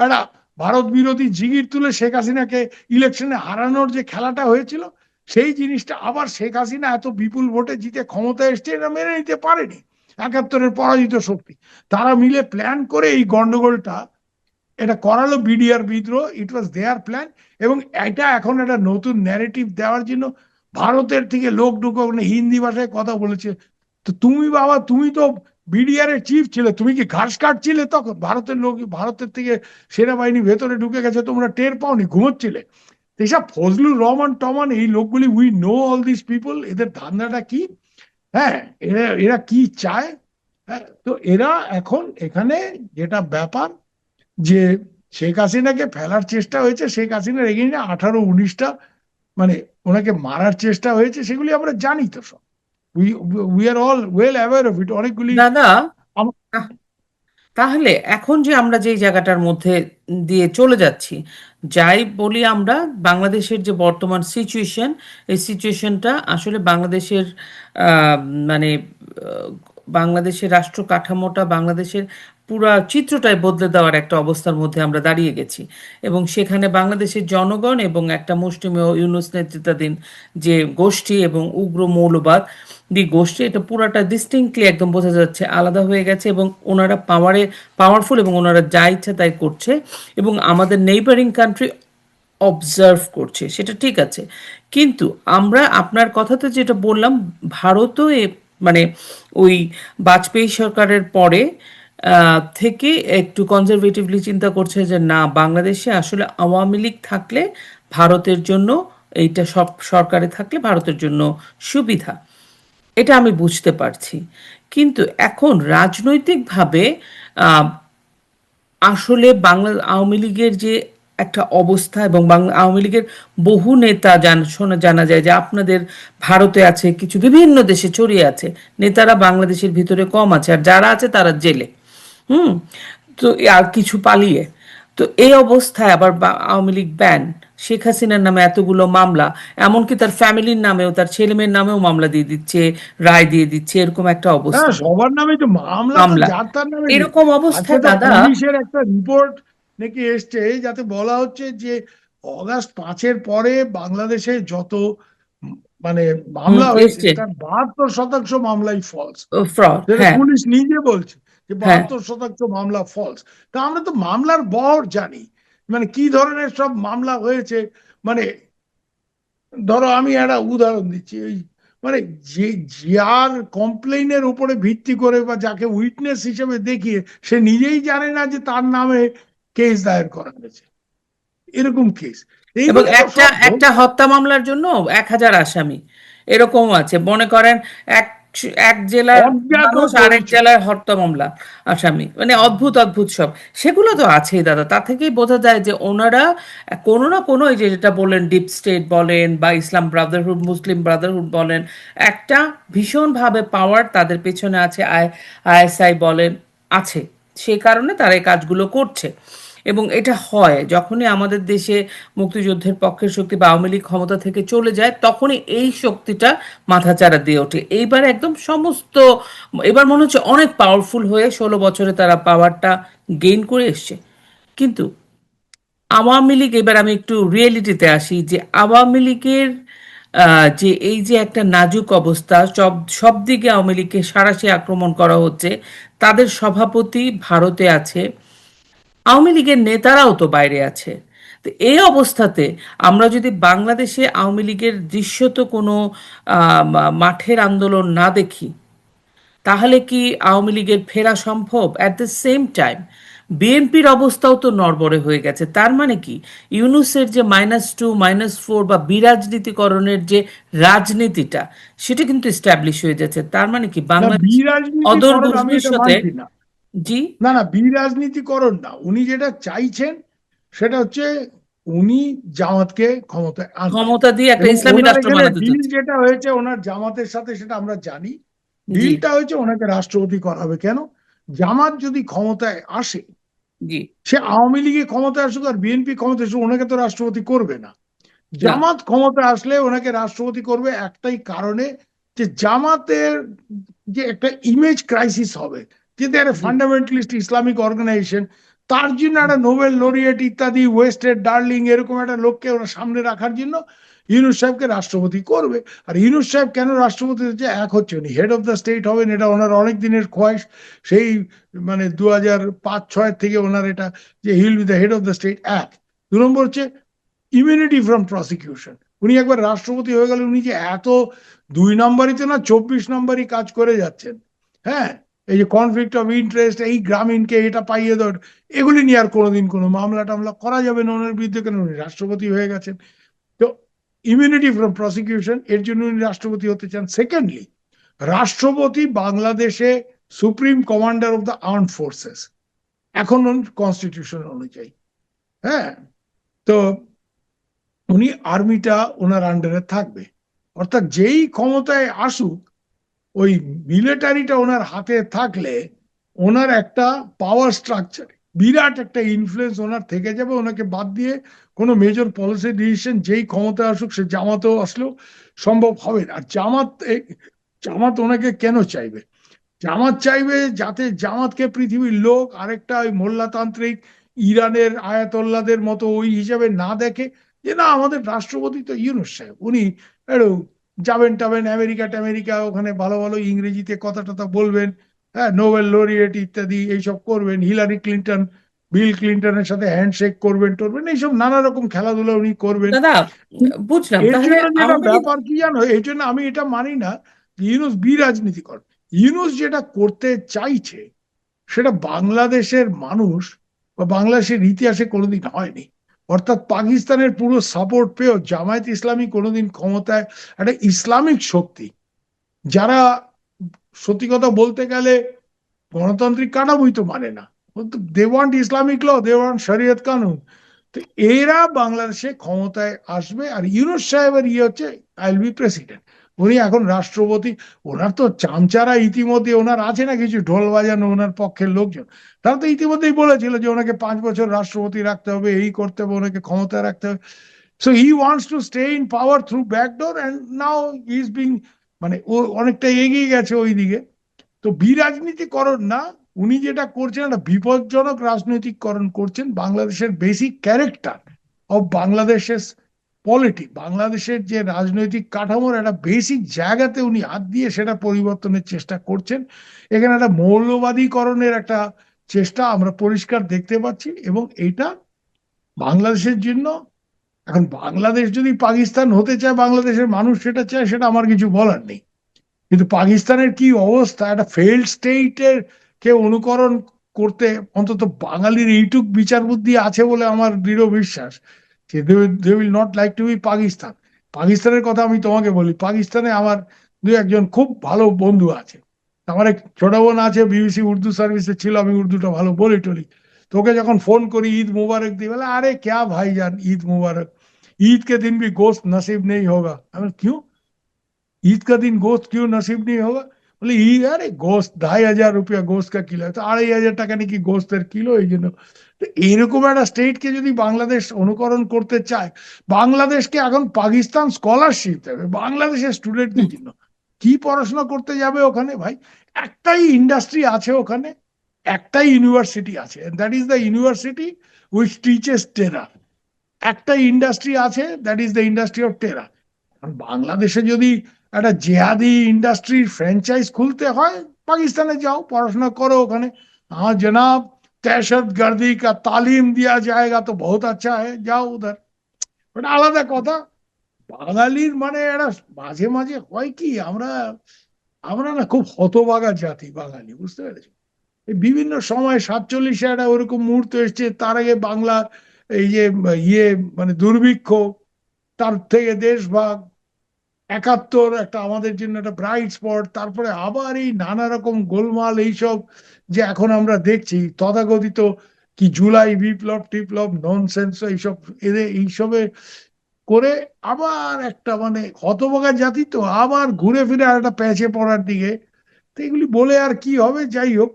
একটা ভারত বিরোধী জিগির তুলে শেখ হাসিনাকে ইলেকশনে হারানোর যে খেলাটা হয়েছিল, সেই জিনিসটা আবার শেখ হাসিনা এত বিপুল ভোটে জিতে ক্ষমতায় এসছে এটা মেনে নিতে পারেনি 71-এর পরাজিত শক্তি। তারা মিলে প্ল্যান করে এই গন্ডগোলটা এটা করালো বিডিআর বিদ্রোহ, ইট ওয়াজ দেয়ার প্ল্যান। এবং এটা এখন একটা নতুন ন্যারেটিভ দেওয়ার জন্য ভারতের থেকে লোক ঢুকে ওখানে হিন্দি ভাষায় কথা বলেছে। তো তুমি বাবা, তুমি তো বিডিআর এর চিফ ছিলে, তুমি কি ঘাস কাটছিলে তখন? ভারতের লোক, ভারতের থেকে সেনাবাহিনী ভেতরে ঢুকে গেছে, তোমরা টের পাওনি, ঘুমোচ্ছিলে? তো এইসব ফজলুর রহমান টমান এই লোকগুলি, we know all this people, এদের ধান্দাটা কি, হ্যাঁ, এরা এরা কি চায়। হ্যাঁ, তো এরা এখন এখানে যেটা ব্যাপার যে শেখ হাসিনাকে ফেলার চেষ্টা হয়েছে, শেখ হাসিনার এগেইনে 18-19টা মানে ওনাকে মারার চেষ্টা হয়েছে, সেগুলি আমরা জানি তো সব। We we are all well aware of it. অনেকগুলি দাদা, তাহলে এখন যে আমরা যেই জায়গাটার মধ্যে দিয়ে চলে যাচ্ছি, যাই বলি আমরা, বাংলাদেশের যে বর্তমান সিচুয়েশন, এই সিচুয়েশনটা আসলে বাংলাদেশের আহ, মানে বাংলাদেশের রাষ্ট্র কাঠামোটা, বাংলাদেশের পুরা চিত্রটাই বদলে দেওয়ার একটা অবস্থার মধ্যে আমরা দাঁড়িয়ে গেছি। এবং সেখানে বাংলাদেশের জনগণ এবং একটা মুষ্টিমেয় ইউনূস নেতৃত্বাধীন যে গোষ্ঠী এবং উগ্র মৌলবাদ গোষ্ঠী, এটা পুরাটা ডিস্টিংক্টলি একদম বোঝা যাচ্ছে আলাদা হয়ে গেছে। এবং ওনারা পাওয়ারফুল এবং ওনারা যা ইচ্ছা তাই করছে, এবং আমাদের নেইবারিং কান্ট্রি অবজার্ভ করছে, সেটা ঠিক আছে। কিন্তু আমরা আপনার কথাতে যেটা বললাম, ভারতও মানে ওই বাজপেয়ী সরকারের পরে থেকে একটু কনজারভেটিভলি চিন্তা করছে যে না, বাংলাদেশে আসলে আওয়ামী লীগ থাকলে ভারতের জন্য, এইটা সব সরকারে থাকলে ভারতের জন্য সুবিধা। এটা আমি বুঝতে পারছি। কিন্তু এখন রাজনৈতিকভাবে আহ, আসলে বাংলা আওয়ামী লীগের যে একটা অবস্থা, এবং বাংলা আওয়ামী লীগের বহু নেতা জানা যায় যে আপনাদের ভারতে আছে, কিছু বিভিন্ন দেশে ছড়িয়ে আছে, নেতারা বাংলাদেশের ভিতরে কম আছে, আর যারা আছে তারা জেলে। হুম। তো আর কিছু পালিয়ে। তো এই অবস্থায় আবার আওয়ামী লীগ ব্যান, শেখ হাসিনার নামে এতগুলো মামলা, এমনকি তার ফ্যামিলির নামেও, তার ছেলে মেয়ের নামেও মামলা দিয়ে দিচ্ছে, রায় দিয়ে দিচ্ছে, এরকম একটা হ্যাঁ, অবস্থা। সবার নামে তো মামলা, তো মামলা যার তার নামে নেই। এরকম আজকে অবস্থায় তো দাদা, পুলিশের একটা রিপোর্ট নাকি এসছে, যাতে বলা হচ্ছে যে অগাস্ট 5-এর পরে বাংলাদেশে যত উম, মানে মামলা হয়েছে এসছে তার 72% মামলাই ফলস। ফ্রড। যেটা হ্যাঁ, পুলিশ নিজে বলছে যে হ্যাঁ। 72% মামলা ফলস। তা আমরা তো মামলার বহর জানি, মানে কি ধরনের সব মামলা হয়েছে। মানে ধরো আমি একটা উদাহরণ দিচ্ছি, ওই মানে যে যার কমপ্লেইনের উপরে ভিত্তি করে বা যাকে উইটনেস হিসেবে দেখিয়ে সে নিজেই জানে না যে তার নামে কেস দায়ের করা হয়েছে, এরকম কেস। এবং এইগুলি তো একটা সব একটা হত্যা মামলার জন্য 1,000 আসামি, এরকম আছে। মনে করেন এক এক জেলার অজ্ঞাত মানুষ আরেক পরিচয়। জেলার হত্যা মামলা আসামি, মানে অদ্ভুত অদ্ভুত সব। সেগুলো তো আছেই দাদা, তা থেকেই বোঝা যায় যে ওনারা কোনো না কোনো, এই যে যেটা বলেন ডিপ স্টেট বলেন বা ইসলাম ব্রাদারহুড, মুসলিম ব্রাদারহুড বলেন, একটা ভীষণভাবে পাওয়ার তাদের পেছনে আছে। আইএসআই বলেন, আছে। সে কারণে তারা এই কাজগুলো করছে। এবং এটা হয় যখনই আমাদের দেশে মুক্তিযুদ্ধের পক্ষের শক্তি বা আওয়ামী লীগ ক্ষমতা থেকে চলে যায়, তখনই এই শক্তিটা মাথাচাড়া দিয়ে ওঠে। এইবার একদম সমস্ত, এবার মনে হচ্ছে অনেক পাওয়ারফুল হয়ে 16 বছরে তারা পাওয়ারটা গেইন করে এসছে। কিন্তু আওয়ামী লীগ, এবার আমি একটু রিয়েলিটিতে আসি, যে আওয়ামী লীগের যে এই যে একটা নাজুক অবস্থা, সব সব দিকে আওয়ামী লীগকে সাঁড়াশি আক্রমণ করা হচ্ছে, তাদের সভাপতি ভারতে আছে, আওয়ামী লীগের নেতারাও তো বাইরে আছে। তো এই অবস্থাতে আমরা যদি বাংলাদেশে আওয়ামী লীগের দৃশ্যত কোনো মাঠের আন্দোলন না দেখি, তাহলে কি আওয়ামী লীগের ফেরা সম্ভব? অ্যাট দ্য সেম টাইম বিএনপির অবস্থাও তো নড়বড়ে হয়ে গেছে। তার মানে কি, ইউনূসের যে -2 -4 বা বিরাজনীতিকরণের যে রাজনীতিটা, সেটা কিন্তু এস্টাবলিশ হয়ে যাচ্ছে। তার মানে কি না, বাংলাদেশ অদূর বিরাজনীতিকরণ আমি এটা ভবিষ্যতে। মানছি না। জি। না না, বিরাজনীতিকরণ না, উনি যেটা চাইছেন সেটা হচ্ছে উনি জামাতকে ক্ষমতায় আনতে। ক্ষমতা দিয়ে একটা এবং ইসলামী ওনার রাষ্ট্র এখানে বানাতে ডিল চাচ্ছে। যেটা হয়েছে ওনার জামাতের সাথে সেটা আমরা জানি। জি, ডিলটা হয়েছে ওনাকে রাষ্ট্রপতি করা হবে। কেন? জামাত যদি ক্ষমতায় আসে, জি। সে আওয়ামী লীগে ক্ষমতায় আসুক আর বিএনপি ক্ষমতায় আসুক, ওনাকে তো রাষ্ট্রপতি করবে না। না, জামাত ক্ষমতা আসলে ওনাকে রাষ্ট্রপতি করবে একটাই কারণে, যে জামাতের যে একটা ইমেজ ক্রাইসিস হবে, যে একটা জি, ফান্ডামেন্টালিস্ট ইসলামিক অর্গানাইজেশন, তার জন্য একটা নোবেল লরিয়েট ইত্যাদি ওয়েস্টের ডার্লিং এরকম একটা লোককে ওরা সামনে রাখার জন্য ইউনূস সাহেবকে রাষ্ট্রপতি করবে। আর ইউনূস সাহেব কেন রাষ্ট্রপতি হচ্ছে, এক হচ্ছে উনি হেড অফ দ্য স্টেট হবেন, এটা ওনার অনেক দিনের খোয়াইশ, সেই মানে 2005-06 থেকে ওনার এটা, যে he will be the head of the state. এক, 2 নম্বর হচ্ছে ইমিউনিটি ফ্রম প্রসিকিউশন। উনি একবার রাষ্ট্রপতি হয়ে গেলে উনি যে এত 2 নম্বরই তো না, 24 নম্বরই কাজ করে যাচ্ছেন। হ্যাঁ, এই যে কনফ্লিক্ট অফ ইন্টারেস্ট, এই গ্রামীণকে এটা পাইয়ে দেওয়ার, এগুলি নিয়ে আর কোনোদিন কোনো মামলা টামলা করা যাবে না ওনার বিরুদ্ধে, কেন উনি রাষ্ট্রপতি হয়ে গেছেন। তো ইমিউনিটি ফ্রম প্রসিকিউশন, এর জন্য উনি রাষ্ট্রপতি হতে চান। সেকেন্ডলি, রাষ্ট্রপতি বাংলাদেশে supreme commander of the armed forces এখন কনস্টিটিউশন অনুযায়ী। হ্যাঁ, তো উনি আর্মিটা ওনার আন্ডারে থাকবে, অর্থাৎ যেই ক্ষমতায় আসুক ওই মিলিটারিটা ওনার হাতে থাকলে ওনার একটা পাওয়ার স্ট্রাকচার, বিরাট একটা ইনফ্লুয়েন্স ওনার থেকে যাবে। ওনাকে বাদ দিয়ে কোনো মেজর পলিসি ডিসিশন যেই ক্ষমতায় আসুক, সে জামাতেও আসলেও সম্ভব হবে না। আর জামাত ওনাকে কেন চাইবে? জামাত চাইবে যাতে জামাতকে পৃথিবীর লোক আরেকটা ওই মোল্লাতান্ত্রিক ইরানের আয়াতোল্লাদের মতো ওই হিসাবে না দেখে, যে না, আমাদের রাষ্ট্রপতি তো ইউনূস সাহেব, উনি একটু যাবেন টাবেন আমেরিকা টামেরিকা, ওখানে ভালো ভালো ইংরেজিতে কথা টথা বলবেন, হ্যাঁ, নোবেল লরিয়েট ইত্যাদি এইসব করবেন, হিলারি ক্লিন্টন বিল ক্লিন্টনের সাথে হ্যান্ডশেক করবেন টরবেন, এইসব নানা রকম খেলাধুলা উনি করবেন। দাদা, বুঝলাম। এর তাহলে জন্য যেটা আমাদের ব্যাপার কি জানো, এই জন্য আমি এটা মানি না যে ইউনূস বিরাজনীতি করে। ইউনূস যেটা করতে চাইছে সেটা বাংলাদেশের মানুষ বা বাংলাদেশের ইতিহাসে কোনোদিন হয়নি। অর্থাৎ পাকিস্তানের পুরো সাপোর্ট পেয়েও জামায়াত ইসলামী কোনোদিন ক্ষমতায়, একটা ইসলামিক শক্তি যারা সত্যি কথা বলতে গেলে গণতান্ত্রিক কাঠামোই তো মানে না, they want Islamic law, they want শরিয়ত কানুন। তো এরা বাংলাদেশে ক্ষমতায় আসবে, আর ইউনূস সাহেবের ইয়ে হচ্ছে আই উইল বি প্রেসিডেন্ট। উনি এখন রাষ্ট্রপতি। ওনার তো চামচারা ইতিমধ্যে ওনার আছে না, কিছু ঢোল বাজানো ওনার পক্ষের লোকজন, তারা তো ইতিমধ্যেই বলেছিল যে ওনাকে 5 বছর রাষ্ট্রপতি রাখতে হবে, এই করতে হবে, ওনাকে ক্ষমতায় রাখতে হবে। So he wants to stay in power through backdoor, and now he is being, মানে ও অনেকটা এগিয়ে গেছে ওই দিকে। তো বিরাজনীতিকরণ না, উনি যেটা করছেন একটা বিপজ্জনক রাজনৈতিককরণ করছেন। বাংলাদেশের বেসিক ক্যারেক্টার অফ বাংলাদেশের বাংলাদেশের যে রাজনৈতিক কাঠামোর একটা বেসিক জায়গাতে উনি হাত দিয়ে সেটা পরিবর্তনের চেষ্টা করছেন। এখানে একটা মৌলবাদীকরণের একটা চেষ্টা আমরা পরিষ্কার দেখতে পাচ্ছি, এবং এইটা বাংলাদেশের জন্য, এখন বাংলাদেশ যদি পাকিস্তান হতে চায়, বাংলাদেশের মানুষ সেটা চায়, সেটা আমার কিছু বলার নেই। কিন্তু পাকিস্তানের কি অবস্থা, একটা ফেইল্ড স্টেটের কে অনুকরণ করতে অন্তত বাঙালির এইটুক বিচার বুদ্ধি আছে বলে আমার দৃঢ় বিশ্বাস, যে they will not like to be Pakistan. পাকিস্তানের কথা আমি তোমাকে বলি, পাকিস্তানে আমার 2-1 জন খুব ভালো বন্ধু আছে। আমার এক ছোট বোন আছে, বিবিসি উর্দু সার্ভিসে ছিল, আমি উর্দুটা ভালো বলি টলি। তোকে যখন ফোন করি ঈদ মুবারক দিই, বলে আরে ক্যা ভাইজান ঈদ মুবারক, ईद के दिन भी गोश्त नसीब नहीं होगा। আমি क्यों, ईद का दिन गोश्त क्यों नसीब नहीं होगा? বলে ই আরে গোস্ত 2,500 গোস্ত কা কিলো, তো 2,500 টাকা নাকি গোস্তের কিলো, এই জন্য। তো এইরকম একটা স্টেটকে যদি বাংলাদেশ অনুকরণ করতে চায়, বাংলাদেশকে এখন পাকিস্তান স্কলারশিপ দেবে বাংলাদেশের স্টুডেন্টদের জন্য। কি পড়াশোনা করতে যাবে ওখানে ভাই? একটাই ইন্ডাস্ট্রি আছে ওখানে, একটাই ইউনিভার্সিটি আছে, that is the university which teaches terror. একটাই ইন্ডাস্ট্রি আছে, that is the industry of terror. বাংলাদেশে যদি একটা জেহাদি ইন্ডাস্ট্রির ফ্র্যাঞ্চাইজ খুলতে হয়, পাকিস্তানে যাও, পড়াশোনা করো ওখানে। हाँ जनाब, दहशत गर्दी का तालीम दिया जाएगा तो बहुत अच्छा है, যাও উধার। ওটা আলাদা কথা। বাঙালির মানে একটা মাঝে মাঝে হয় কি, আমরা আমরা না খুব হতভাগা জাতি বাঙালি, বুঝতে পেরেছি? এই বিভিন্ন সময় 47-এ একটা ওরকম মুহূর্ত এসছে, তার আগে বাংলা এই যে ইয়ে মানে দুর্ভিক্ষ, তার থেকে দেশভাগ, 71 একটা আমাদের জন্য একটা ব্রাইট স্পট, তারপরে আবার এই নানা রকম গোলমাল এইসব যে এখন আমরা দেখছি তথাকথিত কি জুলাই বিপ্লব টিপ্লব ননসেন্স এইসব, এদের এইসবে করে আবার একটা মানে হতভাগা জাতি, তো আবার ঘুরে ফিরে আর একটা প্যাচে পড়ার দিকে। তো এগুলি বলে আর কি হবে, যাই হোক,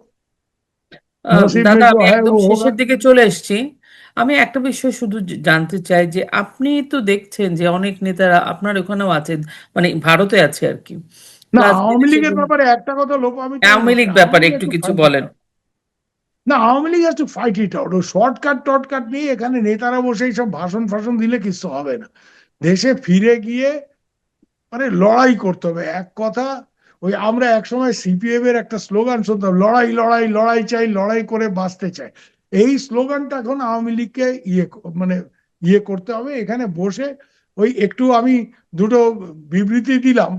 নসিব মে দাদা, जो আমি है একদম वो होगा। শেষের দিকে চলে এসেছি। আমি একটা বিষয় শুধু জানতে চাই যে আপনি তো দেখছেন যে অনেক নেতারা আপনার ওখানেও আছেন, মানে ভারতে আছে আরকি। না, প্লাস আওয়ামী বিদেশে লীগের ব্যাপারে একটা কথা লোপামি করে আওয়ামী না, লীগ আওয়ামী ব্যাপারে লীগ একটু একটু কিছু ফাইট ইট বলেন। আউট। না, Awami League has to fight it out. ও শর্টকাট টর্টকাট নিয়ে এখানে নেতারা বসে এইসব ভাষণ ফাষণ দিলে কিছু হবে না। দেশে ফিরে গিয়ে মানে লড়াই করতে হবে। এক কথা, ওই আমরা একসময় সিপিএম এর একটা স্লোগান শুনতাম, লড়াই লড়াই লড়াই চাই, লড়াই করে বাঁচতে চাই। এই স্লোগানটা এখন আওয়ামী লীগকে মানে করতে হবে এখানে বসে। ওই একটু আমি দুটো বিবৃতি দিলাম,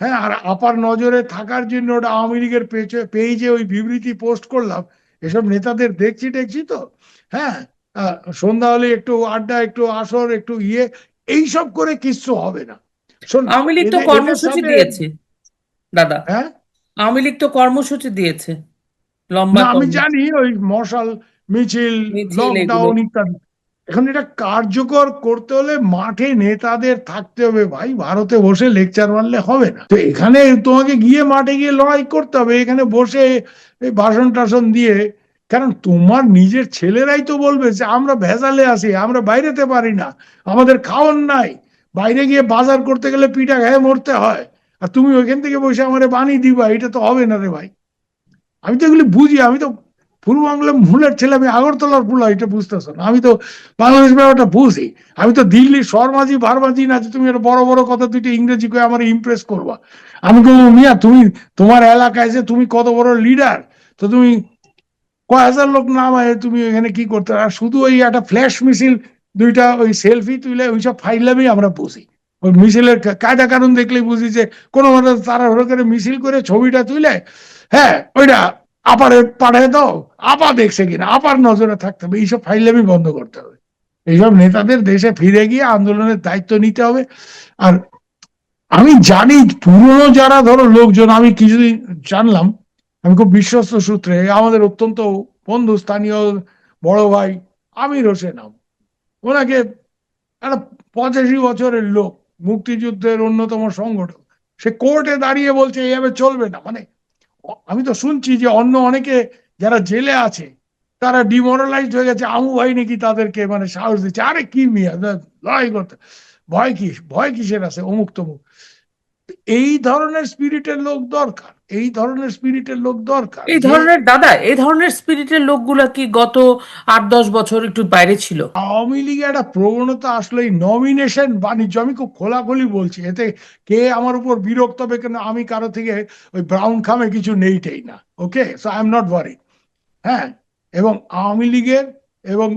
হ্যাঁ, আর আপার নজরে থাকার জন্য ওটা আওয়ামী লীগের পেজে ওই বিবৃতি পোস্ট করলাম। এসব নেতাদের দেখছি দেখছি তো, হ্যাঁ, সন্ধ্যা হলে একটু আড্ডা, একটু আসর, একটু এইসব করে কিচ্ছু হবে না। শোন, আওয়ামী লীগ তো এদের এদের কর্মসূচি সাথে, দিয়েছে দাদা। হ্যাঁ, আওয়ামী লীগ তো কর্মসূচি দিয়েছে, না লম্বা আমি কর্মসূচি, জানি ওই মশাল মিছিল, মিছিল এগুলো। লকডাউন ইত্যাদি। এখন এটা কার্যকর করতে হলে মাঠে নেতাদের থাকতে হবে ভাই। ভারতে বসে লেকচার মারলে হবে না। তো এখানে তোমাকে গিয়ে মাঠে গিয়ে লড়াই করতে হবে। এখানে বসে এই ভাষণ টাষণ দিয়ে, কারণ তোমার নিজের ছেলেরাই তো বলবে যে আমরা ভেজালে আছি, আমরা বাইরেতে পারি না, আমাদের খাওয়ার নাই, বাইরে গিয়ে বাজার করতে গেলে পিঠা খেয়ে মরতে হয়, আর তুমি ওইখান থেকে বসে আমারে বানিয়ে দিবা, এটা তো হবে না রে ভাই। আমি তো এগুলি বুঝি, আমি তো পূর্ব বাংলা মূলের ছেলে, আমি আগরতলার পুলা, এটা বুঝতেছো না? আমি তো বাংলাদেশ ব্যাপারটা বুঝি। আমি তো দিল্লি শর্মাজি বারমাজি না যে তুমি একটা বড় বড় কথা দুইটা ইংরেজি করে আমার ইমপ্রেস করবা। আমি বলবো মিয়া, তুমি তোমার এলাকায় যে তুমি কত বড় লিডার, তো তুমি কয় হাজার লোক নামায় তুমি এখানে কি করতে? আর শুধু ওই একটা ফ্ল্যাশ মিছিল, দুইটা ওই সেলফি তুলে ওইসব ফাইলামই আমরা বুঝি। ওই মিছিলের কায়দা কারণ দেখলেই বুঝি যে কোনো মতো তারা করে মিছিল করে ছবিটা তুলে, হ্যাঁ, ওইটা আপারে পাঠিয়ে দাও, আপা দেখছে কিনা, আপার নজরে থাকতে হবে। এইসব ফাইলামি বন্ধ করতে হবে। এইসব নেতাদের দেশে ফিরে গিয়ে আন্দোলনের দায়িত্ব নিতে হবে। আর আমি জানি পুরনো যারা ধরো লোকজন, আমি কিছুদিন জানলাম, আমি খুব বিশ্বস্ত সূত্রে, আমাদের অত্যন্ত বন্ধু স্থানীয় বড় ভাই আমির হোসেন, ওনাকে, একটা 85 বছরের লোক, মুক্তিযুদ্ধের অন্যতম সংগঠক, সে কোর্টে দাঁড়িয়ে বলছে এইভাবে চলবে না। মানে আমি তো শুনছি যে অন্য অনেকে যারা জেলে আছে তারা ডিমোরালাইজড হয়ে গেছে, আমু ভাই নাকি তাদেরকে মানে সাহস দিচ্ছে। আরে কি মিয়া, লড়াই করতে ভয় কি, ভয় কিসের আছে, অমুক তমুক। এই ধরনের স্পিরিটের লোক দরকার, এই ধরনের স্পিরিটের লোক দরকার এই যে ধরনের দাদা, এই ধরনের স্পিরিটের লোকগুলা কি গত 8-10 বছর একটু বাইরে ছিল? আওয়ামী লীগের একটা প্রবণতা আসলে এই নমিনেশন বাণিজ্য। আমি খুব খোলাখুলি বলছি, এতে কে আমার উপর বিরক্ত হবে কেন, আমি কারো থেকে ওই ব্রাউন খামে কিছু নেইটেই না। Okay, so I am not worry. হ্যাঁ, এবং আওয়ামী লীগের এবং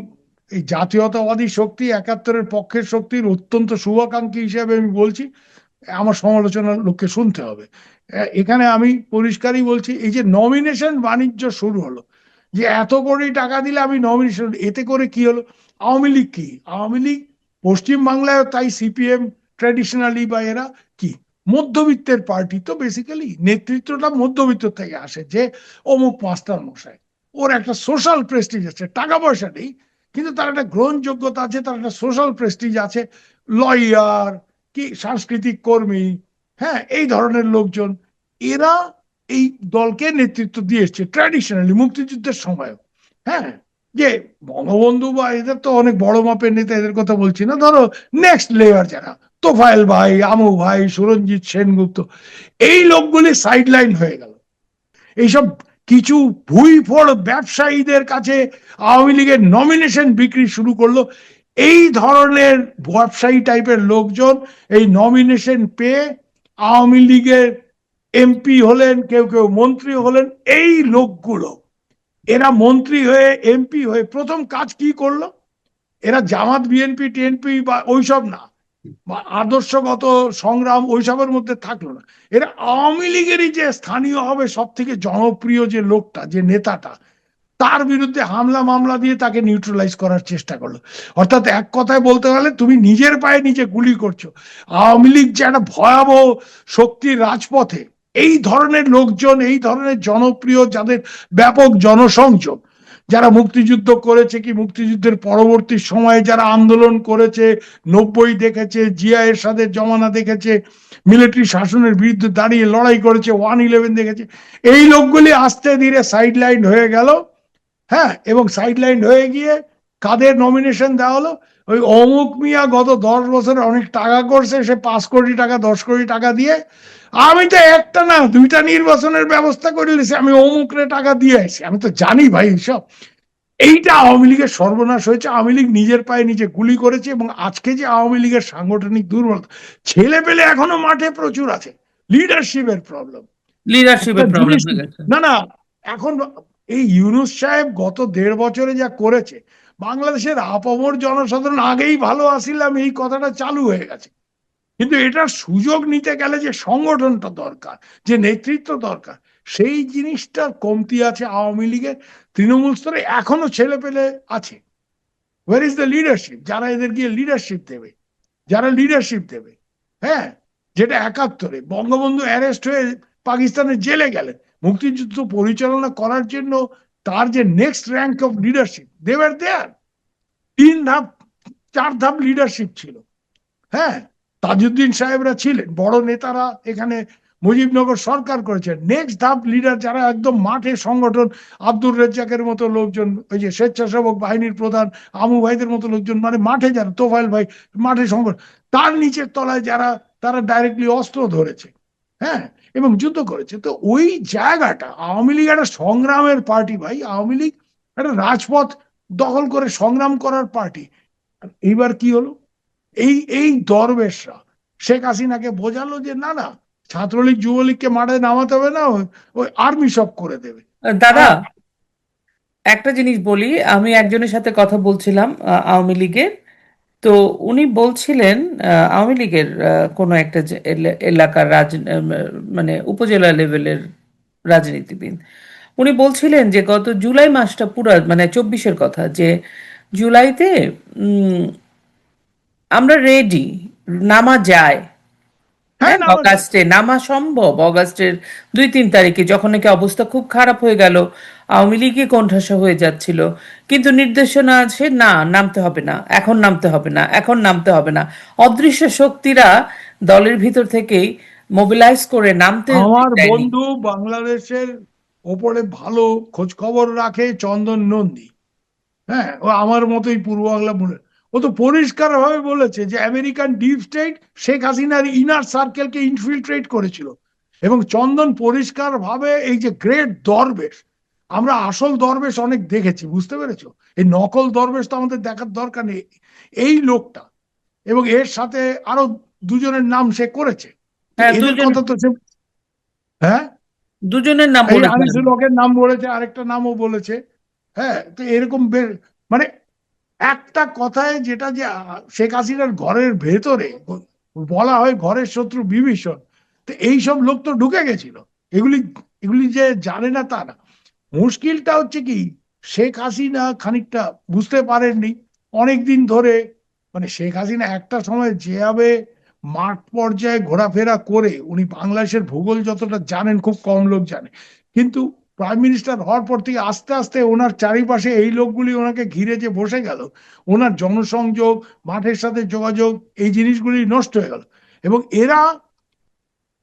এই জাতীয়তাবাদী শক্তি, একাত্তরের পক্ষের শক্তির অত্যন্ত শুভাকাঙ্ক্ষী হিসেবে আমি বলছি, আমার সমালোচনার লোককে শুনতে হবে। এখানে আমি পরিষ্কারই বলছি, এই যে নমিনেশন বাণিজ্য শুরু হলো, যে এত কোটি টাকা দিলে আমি নমিনেশন, এতে করে কি হলো? আওয়ামী লীগ কি, আওয়ামী লীগ পশ্চিম বাংলায় তাই সিপিএম ট্র্যাডিশনালি বা এরা কি মধ্যবিত্তের পার্টি, তো বেসিক্যালি নেতৃত্বটা মধ্যবিত্ত থেকে আসে, যে অমুক মাস্টার মশাই, ওর একটা সোশ্যাল প্রেস্টিজ আছে, টাকা পয়সা নেই কিন্তু তার একটা গ্রহণযোগ্যতা আছে, তার একটা সোশ্যাল প্রেস্টিজ আছে, লয়ার কি সাংস্কৃতিক কর্মী, হ্যাঁ, এই ধরনের লোকজন, এরা এই দলকে নেতৃত্ব দিয়ে এসছে ট্র্যাডিশনালি মুক্তিযুদ্ধের সময়ও। হ্যাঁ, যে বঙ্গবন্ধু বা এদের তো অনেক বড় মাপের নেতা, এদের কথা বলছি না, ধরো নেক্সট লেয়ার যারা, তোফায়েল ভাই, আমু ভাই, সুরঞ্জিত সেনগুপ্ত, এই লোকগুলি সাইডলাইন হয়ে গেল। এইসব কিছু ভুইফোড় ব্যবসায়ীদের কাছে আওয়ামী লীগের নমিনেশন বিক্রি শুরু করলো। এই ধরনের ব্যবসায়ী টাইপের লোকজন এই নমিনেশন পেয়ে আওয়ামী লীগের এমপি হলেন, কেউ কেউ মন্ত্রী হলেন। এই লোকগুলো, এরা মন্ত্রী হয়ে এমপি হয়ে প্রথম কাজ কি করলো? এরা জামাত বিএনপি টিএনপি বা ওইসব না, বা আদর্শগত সংগ্রাম ওইসবের মধ্যে থাকলো না। এরা আওয়ামী লীগেরই যে স্থানীয় হবে সব থেকে জনপ্রিয় যে লোকটা, যে নেতাটা, তার বিরুদ্ধে হামলা মামলা দিয়ে তাকে নিউট্রালাইজ করার চেষ্টা করলো। অর্থাৎ এক কথায় বলতে গেলে তুমি নিজের পায়ে নিজে গুলি করছো। আওয়ামী লীগ যে একটা ভয়াবহ শক্তির রাজপথে, এই ধরনের লোকজন, এই ধরনের জনপ্রিয়, যাদের ব্যাপক জনসংযোগ, যারা মুক্তিযুদ্ধ করেছে কি মুক্তিযুদ্ধের পরবর্তী সময়ে যারা আন্দোলন করেছে, 90 দেখেছে, জিয়া এরশাদের জমানা দেখেছে, মিলিটারি শাসনের বিরুদ্ধে দাঁড়িয়ে লড়াই করেছে, 1/11 দেখেছে, এই লোকগুলি আস্তে ধীরে সাইডলাইন হয়ে গেল। হ্যাঁ, এবং সাইডলাইন হয়ে গিয়ে কাদের নমিনেশন দেওয়া হলো? ওই অমুক মিয়া গত 10 বছরে অনেক টাকা করছে, সে 5 কোটি টাকা 10 কোটি টাকা দিয়ে আমি তো একটা না দুইটা নির্বাচনের ব্যবস্থা করে নিয়েছি, আমি অমুকরে টাকা দিয়ে আসি। আমি তো জানি ভাই সব। এইটা আওয়ামী লীগের সর্বনাশ হয়েছে। আওয়ামী লীগ নিজের পায়ে নিজে গুলি করেছে। এবং আজকে যে আওয়ামী লীগের সাংগঠনিক দুর্বলতা, ছেলে পেলে এখনো মাঠে প্রচুর আছে, লিডারশিপের প্রবলেম। একটা লিডারশিপের প্রবলেম জিনিস, হয়ে গেছে। না না, এখন এই ইউনূস সাহেব গত 1.5 বছরে যা করেছে, বাংলাদেশের আপামর জনসাধারণ আগেই ভালো আছিলাম এই কথাটা চালু হয়ে গেছে। কিন্তু এটার সুযোগ নিতে গেলে যে সংগঠনটা দরকার, যে নেতৃত্ব দরকার, সেই জিনিসটার কমতি আছে আওয়ামী লীগের। তৃণমূল স্তরে এখনো ছেলে পেলে আছে। Where is the leadership? যারা এদের গিয়ে লিডারশিপ দেবে, যারা লিডারশিপ দেবে। হ্যাঁ, যেটা 71-এ বঙ্গবন্ধু অ্যারেস্ট হয়ে পাকিস্তানের জেলে গেলেন, মুক্তিযুদ্ধ পরিচালনা করার জন্য তার যে নেক্সট র্যাঙ্ক অফ লিডারশিপ, দেওয়ার দেয়ার 3 ধাপ 4 ধাপ লিডারশিপ ছিল। হ্যাঁ, তাজউদ্দিন সাহেবরা ছিলেন বড় নেতারা, এখানে মুজিবনগর সরকার করেছেন। নেক্সট ধাপ লিডার যারা একদম মাঠে সংগঠন, আব্দুর রেজ্জাকের মতো লোকজন, ওই যে স্বেচ্ছাসেবক বাহিনীর প্রধান আমু ভাইদের মতো লোকজন, মানে মাঠে যারা, তোফাইল ভাই মাঠে সংগঠন, তার নিচের তলায় যারা, তারা ডাইরেক্টলি অস্ত্র ধরেছে। হ্যাঁ, এবং যুদ্ধ করেছে। তো ওই জায়গাটা, আওয়ামী লীগ একটা সংগ্রামের পার্টি ভাই। আওয়ামী লীগ একটা রাজপথ দখল করে সংগ্রাম করার পার্টি। এইবার কি হলো? এই এই দরবেশরা শেখ হাসিনাকে বোঝালো যে না না, ছাত্রলীগ যুবলীগকে মাঠে নামাতে হবে না, ওই আর্মি সব করে দেবে। দাদা, আর একটা জিনিস বলি। আমি একজনের সাথে কথা বলছিলাম আওয়ামী লীগের। তো উনি বলছিলেন আওয়ামী লীগের কোনো একটা এলাকার মানে উপজেলা লেভেলের রাজনীতিবিদ। উনি বলছিলেন যে গত জুলাই মাসটা পুরা, মানে 24-এর কথা, যে জুলাইতে উম, আমরা রেডি, নামা যায়। হ্যাঁ, হ্যাঁ, নামা যায়। অগাস্টে নামা সম্ভব। অগাস্টের 2-3 তারিখে যখন নাকি অবস্থা খুব খারাপ হয়ে গেল, আওয়ামী লীগই কোণঠাসা হয়ে যাচ্ছিল, কিন্তু নির্দেশনা আছে না, নামতে হবে না, এখন নামতে হবে না, এখন নামতে হবে না। অদৃশ্য শক্তিরা দলের ভিতর থেকেই মোবিলাইজ করে নামতে আমার দেয়নি। বন্ধু বাংলাদেশের ওপরে ভালো খোঁজ খবর রাখে, চন্দন নন্দী। হ্যাঁ, ও আমার মতোই পূর্ব বাংলা বলে, ও তো পরিষ্কার ভাবে বলেছে যে আমেরিকান ডিপ স্টেট শেখ হাসিনার ইনার সার্কেলকে ইনফিলট্রেট করেছিল। এবং চন্দন পরিষ্কার ভাবে, এই যে গ্রেট দরবেশ, আমরা আসল দরবেশ অনেক দেখেছি, বুঝতে পেরেছো? এই নকল দরবেশ তো আমাদের দেখার দরকার নেই। এই লোকটা এবং এর সাথে আরো দুজনের নাম সে করেছে। তো হ্যাঁ, এদের দুজন, কথা তো সে, হ্যাঁ, দুজনের নাম এই বলেছেন। আনিসুল হকের নাম বলেছে, আরেকটা নামও বলেছে। হ্যাঁ, তো এরকম মানে একটা কথায় যেটা যে শেখ হাসিনার ঘরের ভেতরে বলা হয় ঘরের শত্রু বিভীষণ। তো এইসব লোক তো ঢুকে গেছিল। এগুলি এগুলি যে জানে না তা না। মুশকিলটা হচ্ছে কি, শেখ হাসিনা খানিকটা বুঝতে পারেননি অনেকদিন ধরে। মানে শেখ হাসিনা একটা সময় যেভাবে মাঠ পর্যায়ে ঘোরাফেরা করে, উনি বাংলাদেশের ভূগোল যতটা জানেন খুব কম লোক জানে। কিন্তু প্রাইম মিনিস্টার হওয়ার পর থেকে আস্তে আস্তে ওনার চারিপাশে এই লোকগুলি ওনাকে ঘিরে যে বসে গেল, ওনার জনসংযোগ, মাঠের সাথে যোগাযোগ, এই জিনিসগুলি নষ্ট হয়ে গেল। এবং এরা,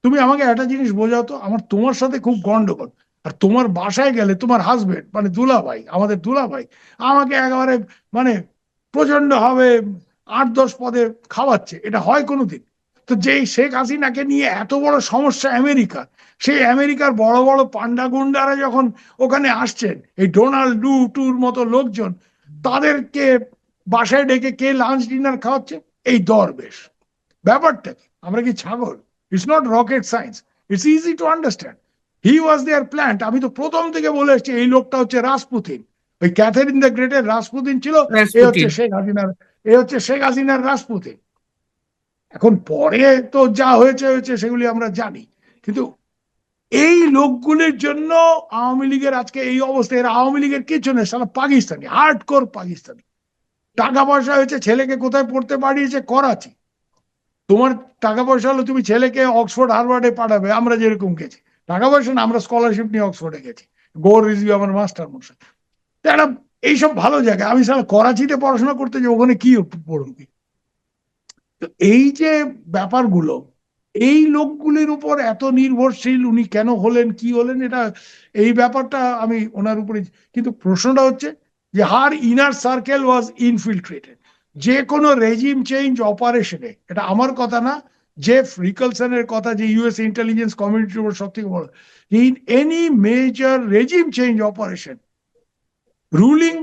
তুমি আমাকে একটা জিনিস বোঝাও তো, আমার তোমার সাথে খুব গন্ডগোল, আর তোমার বাসায় গেলে তোমার হাজবেন্ড মানে দুলাভাই, আমাদের দুলাভাই আমাকে একেবারে মানে প্রচন্ড ভাবে 8-10 পদে খাওয়াচ্ছে, এটা হয় কোনোদিন? তো যেই শেখ হাসিনাকে নিয়ে এত বড় সমস্যা আমেরিকা, সেই আমেরিকার বড় বড় পান্ডা গুন্ডারা যখন ওখানে আসছেন, এই ডোনাল্ড টুর মতো লোকজন, তাদেরকে বাসায় ডেকে কে লাঞ্চ ডিনার খাওয়াচ্ছে? এই দরবেশ। ব্যাপারটা কি? আমরা কি ছাগল? It's not rocket science, it's easy to understand. He was their plant. আমি তো প্রথম থেকে বলে এসেছি এই লোকটা হচ্ছে রাসপুতিন। ওই ক্যাথারিন দ্য গ্রেটের রাসপুতিন ছিল, এ হচ্ছে রাসপুটিন। শেখ হাসিনার, এ হচ্ছে শেখ হাসিনার রাসপুতিন। এখন পরে তো যা হয়েছে হয়েছে সেগুলি আমরা জানি। কিন্তু এই লোকগুলির জন্য আওয়ামী লীগের আজকে এই অবস্থা। এরা আওয়ামী লীগের কিছু নেই, সারা পাকিস্তানি, হার্ডকোর পাকিস্তানি। টাকা পয়সা হয়েছে, ছেলেকে কোথায় পড়তে পাঠিয়েছে? করাচি। তোমার টাকা পয়সা হলো তুমি ছেলেকে অক্সফোর্ড হারভার্ডে পাঠাবে, আমরা যেরকম গেছি। টাকা পয়সা না, আমরা স্কলারশিপ নিয়ে অক্সফোর্ডে গেছি। গৌর রিজভি আমার মাস্টার মশাই। তো একটা এইসব ভালো জায়গা, আমি সারা করাচিতে পড়াশোনা করতে যে ওখানে কি পড়বি? তো এই যে ব্যাপারগুলো, এই লোকগুলির উপর এত নির্ভরশীল উনি কেন হলেন, কি হলেন, এটা এই ব্যাপারটা আমি ওনার উপরে। কিন্তু প্রশ্নটা হচ্ছে যে হার ইনার সার্কেল ওয়াজ ইনফিল্ট্রেটেড। যে কোনো রেজিম চেঞ্জ অপারেশনে, এটা আমার কথা না, জেফ রিকলসনের কথা, যে ইউএস ইন্টেলিজেন্স কমিউনিটির উপর সব থেকে বড়, in any major regime change operation ruling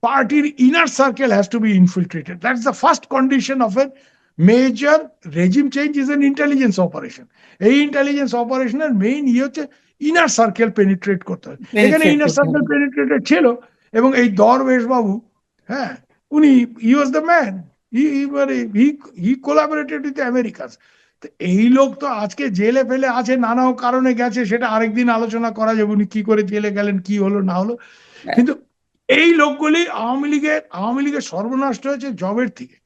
partyর inner circle has to be infiltrated. That's the first condition of a major regime change is an intelligence operation. এই ইন্টেলিজেন্স অপারেশনের মেইন হচ্ছে ইনার সার্কেল পেনিট্রেট করতে হয়। এখানে penetrate inner করতে circle হবে। পেনিট্রেটেড ছিল, এবং এই দরবেশ বাবু, হ্যাঁ, উনি he was the man, he collaborated with Americas. তো এই লোক তো আজকে জেলে ফেলে আছে, নানা কারণে গেছে, সেটা আরেকদিন আলোচনা করা যাবে, উনি কি করে জেলে গেলেন, কি হলো না হলো। কিন্তু এই লোকগুলি আওয়ামী লীগের সর্বনাশ হয়েছে জবের থেকে।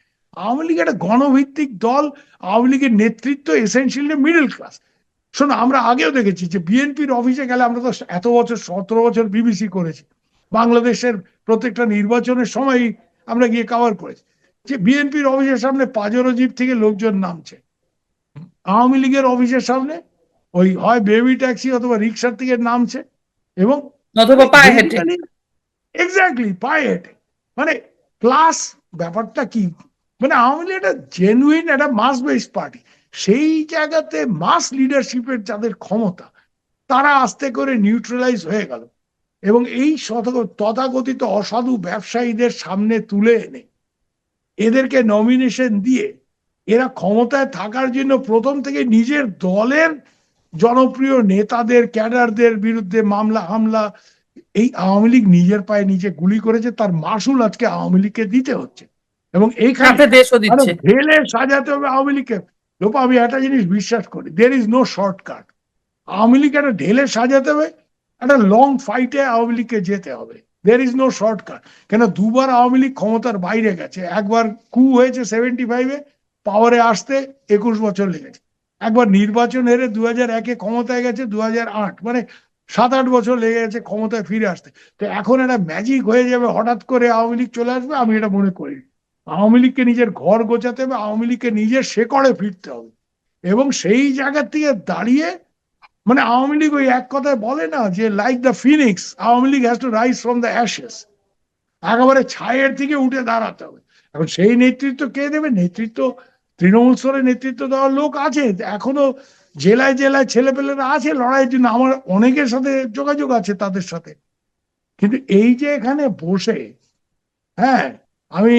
আওয়ামী লীগ একটা গণভিত্তিক দল, আওয়ামী লীগের নেতৃত্ব এসেনশিয়ালি মিডল ক্লাস। শোনো, আমরা আগেও দেখেছি যে বিএনপির অফিসে গেলে, আমরা তো এত বছর 17 বছর বিবিসি করেছি, বাংলাদেশের প্রত্যেকটা নির্বাচনের সময় আমরা গিয়ে কভার করেছি, যে বিএনপির অফিসের সামনে পাজেরো জিপ থেকে লোকজন নামছে, আওয়ামী লীগের অফিসের সামনে ওই হয় বেবি ট্যাক্সি অথবা রিক্সার থেকে নামছে, এবং অথবা পায়ে হেঁটে। বেসিক্যালি এক্স্যাক্টলি পায়ে হেঁটে। মানে ক্লাস ব্যাপারটা কি, মানে আওয়ামী লীগ একটা জেনুইন একটা মাস বেসড পার্টি, সেই জায়গাতে মাস লিডারশিপের যাদের ক্ষমতা, তারা আস্তে করে নিউট্রালাইজ হয়ে গেল, এবং এই তথাকথিত অসাধু ব্যবসায়ীদের সামনে তুলে এনে এদেরকে নমিনেশন দিয়ে এরা ক্ষমতায় থাকার জন্য প্রথম থেকে নিজের দলের জনপ্রিয় নেতাদের, ক্যাডারদের বিরুদ্ধে মামলা হামলা, এই আওয়ামী লীগ নিজের পায়ে নিজে গুলি করেছে, তার মাসুল আজকে আওয়ামী লীগকে দিতে হচ্ছে। এবং এইখানে সাথে দেশও মানে দিচ্ছে। ঢেলে সাজাতে হবে আওয়ামী লীগকে। লোক, আমি একটা জিনিস বিশ্বাস করি, there is no shortcut. Awami League একটা ঢেলে সাজাতে হবে, একটা লং ফাইটে আওয়ামী লীগকে যেতে হবে, দের ইজ নো শর্টকাট। কেন, দুবার আওয়ামী লীগ ক্ষমতার বাইরে গেছে, একবার কু হয়েছে 75-এ, পাওয়ারে আসতে 21 বছর লেগেছে, একবার নির্বাচন হেরে 2001-এ ক্ষমতায় গেছে, 2008, মানে 7-8 বছর লেগে গেছে ক্ষমতায় ফিরে আসতে। তো এখন একটা ম্যাজিক হয়ে যাবে, হঠাৎ করে আওয়ামী লীগ চলে আসবে, আমি এটা মনে করি। আওয়ামী লীগকে নিজের ঘর গোছাতে হবে, আওয়ামী লীগকে নিজের শেকড়ে ফিরতে হবে, এবং সেই জায়গা থেকে দাঁড়িয়ে, মানে আওয়ামী লীগ ওই এক কথায় বলে না যে like the Phoenix, Awami League has to rise from the Ashes, একেবারে ছায়ের থেকে উঠে দাঁড়াতে হবে। এখন সেই নেতৃত্ব কে দেবে? নেতৃত্ব তৃণমূল স্তরে নেতৃত্ব দেওয়ার লোক আছে এখনো, জেলায় জেলায় ছেলেপেলেরা আছে লড়াইয়ের জন্য, আমার অনেকের সাথে যোগাযোগ আছে তাদের সাথে। কিন্তু এই যে এখানে বসে, হ্যাঁ, আমি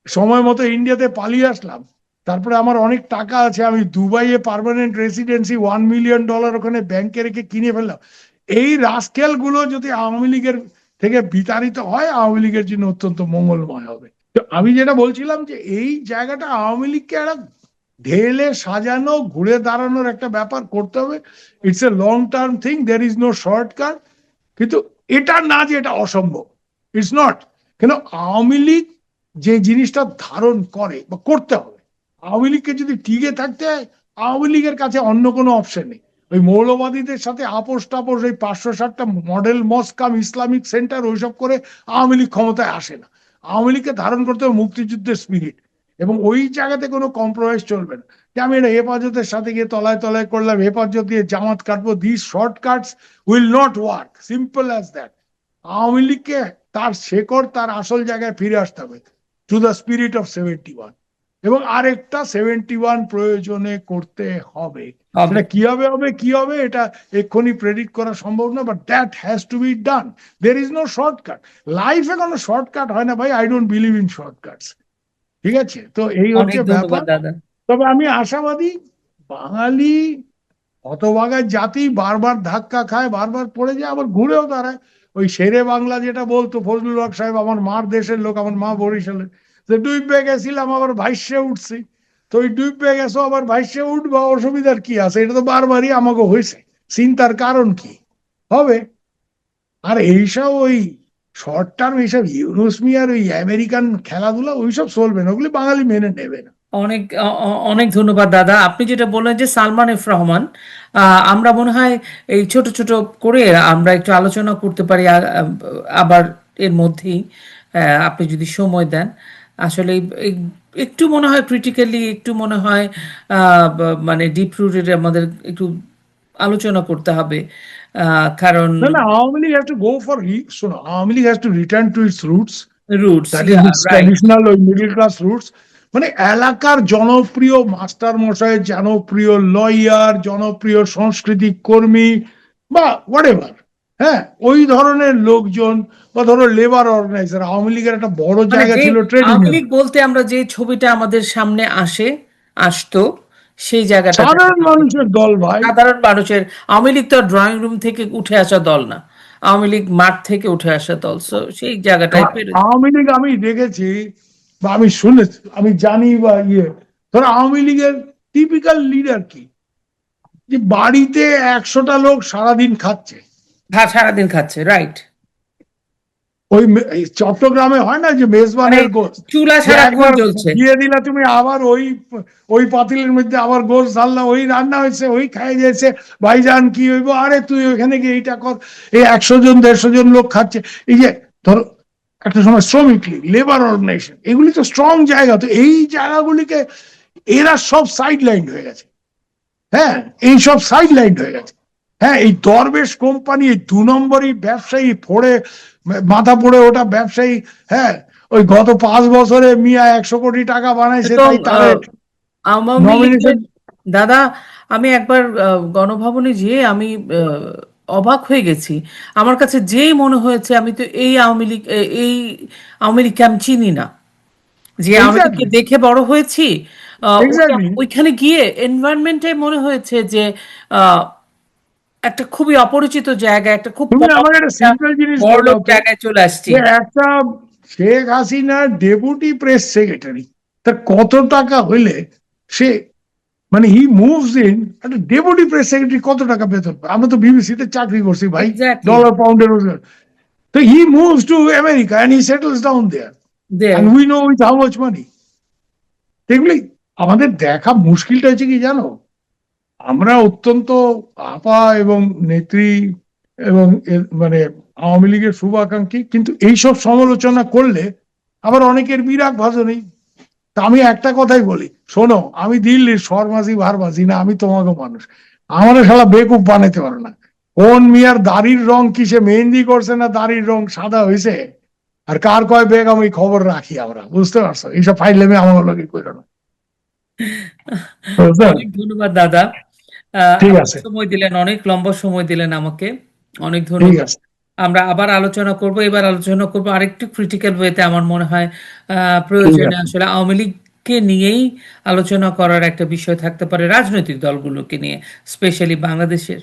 সময় মতো ইন্ডিয়াতে পালিয়ে আসলাম, তারপরে আমার অনেক টাকা আছে, আমি দুবাইয়ে পার্মানেন্ট রেসিডেন্সি $1 মিলিয়ন ওখানে ব্যাংকে রেখে কিনে ফেললাম। এই রাস্কেল গুলো যদি আওয়ামী লীগের থেকে বিতাড়িত হয়, আওয়ামী লীগের জন্য অত্যন্ত মঙ্গলময় হবে। তো আমি যেটা বলছিলাম, যে এই জায়গাটা আওয়ামী লীগকে একটা ঢেলে সাজানো, ঘুরে দাঁড়ানোর একটা ব্যাপার করতে হবে। It's a long term thing, there is no shortcut. কিন্তু এটা না যে এটা অসম্ভব, ইটস নট। কেন, আওয়ামী লীগ যে জিনিসটা ধারণ করে বা করতে হবে, আওয়ামী লীগকে যদি টিকে থাকতে হয়, আওয়ামী লীগের কাছে অন্য কোনো অপশন নেই। ওই মৌলবাদীদের সাথে আপোষ টাপোষ, ওই 560টা মডেল মস্কাম ইসলামিক সেন্টার ওইসব করে আওয়ামী লীগ ক্ষমতায় আসে না। আওয়ামী লীগকে ধারণ করতে হবে মুক্তিযুদ্ধের স্পিরিট, এবং ওই জায়গাতে কোনো কম্প্রোমাইজ চলবে না। যে আমি এটা হেফাজতের সাথে গিয়ে তলায় তলায় করলাম, হেফাজত দিয়ে জামাত কাটবো, this shortcuts will not work, simple as that. Awami লীগকে তার শেকড়, তার আসল জায়গায় ফিরে আসতে হবে, টু দ্য স্পিরিট অফ 71। এবং আরেকটা 71 প্রয়োজনে করতে হবে। হবে। সেটা কিভাবে হবে, কি হবে, এটা এক্ষুনি প্রেডিক্ট করা সম্ভব না, but that has to be done. There is no shortcut. লাইফে কোনো শর্টকাট হয় না ভাই, I don't believe in shortcuts. ঠিক আছে, তো এই অনেক হচ্ছে ব্যাপার। ধন্যবাদ দাদা। তবে আমি আশাবাদী, বাঙালি হতভাগার জাতি, বারবার ধাক্কা খায়, বারবার পড়ে যায়, আবার ঘুরেও দাঁড়ায়। ওই শেরে বাংলা যেটা বলতো ফজলুল হক সাহেব, আমার মার দেশের লোক, আমার মা বরিশালের, যে ডুববে গেছিলাম আবার ভাইসে উঠছি। তো ওই ডুববে গেছো আবার ভাইসে উঠবা, অসুবিধার কি আছে? এটা তো বারবারই আমাকে হয়েছে, চিন্তার কারণ কি হবে? আর এইসব ওই শর্ট টার্ম, এইসব ইউনুস মিয়ার ওই আমেরিকান খেলাধুলা, ওইসব চলবে না, ওগুলি বাঙালি মেনে নেবে না। অনেক অনেক ধন্যবাদ দাদা। আপনি যেটা বললেন যে সালমান এফ রহমান, আমরা মনে হয় এই ছোট ছোট করে আমরা একটু আলোচনা করতে পারি আবার এর মধ্যেই, আপনি যদি সময় দেন। আসলে একটু মনে হয় ক্রিটিক্যালি, একটু মনে হয় মানে ডিপ রুটেড আমাদের একটু আলোচনা করতে হবে, কারণ না না, Awami League has to go for, শোনো, Awami League has to return to its roots, roots, that is yeah, it's right. Traditional ওই মিডল ক্লাস রুটস। মানে এলাকার জনপ্রিয় মাস্টার মশাই, জনপ্রিয় লয়ার, জনপ্রিয় সাংস্কৃতিক কর্মী বা হোয়াট এভার, হ্যাঁ, ওই ধরনের লোকজন, বা ধরো লেবার অর্গানাইজার, আওয়ামী লীগের একটা বড় মানে জায়গা যে ছিল ট্রেড আওয়ামী ইউনিয়ন। লীগ বলতে আমরা যে ছবিটা আমাদের সামনে আসতো, সেই জায়গাটাতে সাধারণ মানুষের দল ভাই। সাধারণ মানুষের। আওয়ামী লীগ তো ড্রয়িং রুম থেকে উঠে আসা দল না, আওয়ামী লীগ মাঠ থেকে উঠে আসা দল, সো সেই জায়গাটায় পেরেছে। আওয়ামী লীগ আমি দেখেছি বা আমি শুনেছি, আমি জানি বা ধরো আওয়ামী লীগের টিপিক্যাল লিডার কি, যে বাড়িতে 100টা লোক সারাদিন খাচ্ছে। ভাত সারাদিন খাচ্ছে, রাইট। এই চট্টগ্রামে হয় না যে মানে মেজবানের গোশ, চুলা যে সারাক্ষণ একবার জ্বলছে। দিয়ে দিলা তুমি, আবার ওই ওই পাতিলের মধ্যে আবার গোশ ঢাললা, ওই রান্না হয়েছে, ওই খাই যাচ্ছে, ভাইজান কি হইব, আরে তুই ওইখানে গিয়ে এইটা কর। এই 100 জন 150 জন লোক খাচ্ছে। এই যে ধরো একটা সময় শ্রমিক লীগ, লেবার অর্গানাইজেশন, এগুলি তো স্ট্রং জায়গা, তো এই জায়গাগুলিকে এরা সব সাইড লাইন হয়ে গেছে। হ্যাঁ, এই সব সাইড লাইন হয়ে গেছে। হ্যাঁ, এই দরবেশ কোম্পানি, এই 2 নম্বরই ব্যবসায়ী, ফোড়ে মাথা পড়ে ওটা ব্যবসায়ী। হ্যাঁ, ওই গত 5 বছরে মিয়া 100 কোটি টাকা বানাইছে, তো তাই তারে আওয়ামী লীগের, নমিনেশন। দাদা, আমি একবার গণভবনে যেয়ে আমি অবাক হয়ে গেছি। আমার কাছে যেই মনে হয়েছে আমি তো এই আওয়ামী লীগকে আমি চিনি না, যে আওয়ামী লীগকে এক্স্যাক্টলি, দেখে বড় হয়েছি। এক্স্যাক্টলি। ওইখানে গিয়ে এনভায়রনমেন্টে মনে হয়েছে যে আহ, একটা খুবই অপরিচিত জায়গা, একটা খুব তুমি পশ আমাকে একটা একটা সিম্পল জিনিস বড় বলো লোক তো, জায়গায় চলে আসছি। যে একটা শেখ হাসিনার ডেপুটি প্রেস সেক্রেটারি, তার কত টাকা হইলে সে, মানে হি মুভস ইন, একটা ডেপুটি প্রেস সেক্রেটারি কত টাকা বেতন পায়? আমরা তো বিবিসিতে চাকরি করছি ভাই, এক্স্যাক্টলি, ডলার পাউন্ডের রোজগার। তো he moves to America and he settles down there, there. And we know with how much money. এগুলি আমাদের দেখা মুশকিলটা হচ্ছে কি জানো, আমরা অত্যন্ত আপা এবং নেত্রী এবং মানে আওয়ামী লীগের শুভাকাঙ্ক্ষী, কিন্তু এইসব সমালোচনা করলে আবার অনেকের বিরাগ ভাজনেই। তা আমি একটা কথাই বলি, শোনো, আমি দিল্লির শর্মাজি ভারবাজি না, আমি তোমাকে মানুষ, আমার শালা বেকুব বানাইতে পারো না। কোন মিয়ার দাড়ির রং কিসে মেহেন্দি করছে না দাড়ির রং সাদা হয়েছে, আর কার কয় বেগ, আমি খবর রাখি, আমরা বুঝতে পারছো, এইসব ফাইলেমে আমার লোকে করো না, বুঝতে অনেক ধন্যবাদ দাদা, ঠিক আপনি আছে, সময় দিলেন, অনেক লম্বা সময় দিলেন আমাকে, অনেক ঠিক ধন্যবাদ। আছে, আমরা আবার আলোচনা করব, এবার আলোচনা করব আরেকটু ক্রিটিক্যাল ওয়েতে, আমার মনে হয় ঠিক প্রয়োজনে আছে, আসলে আওয়ামী লীগকে নিয়েই আলোচনা করার একটা বিষয় থাকতে পারে, রাজনৈতিক দলগুলোকে নিয়ে, স্পেশালি বাংলাদেশের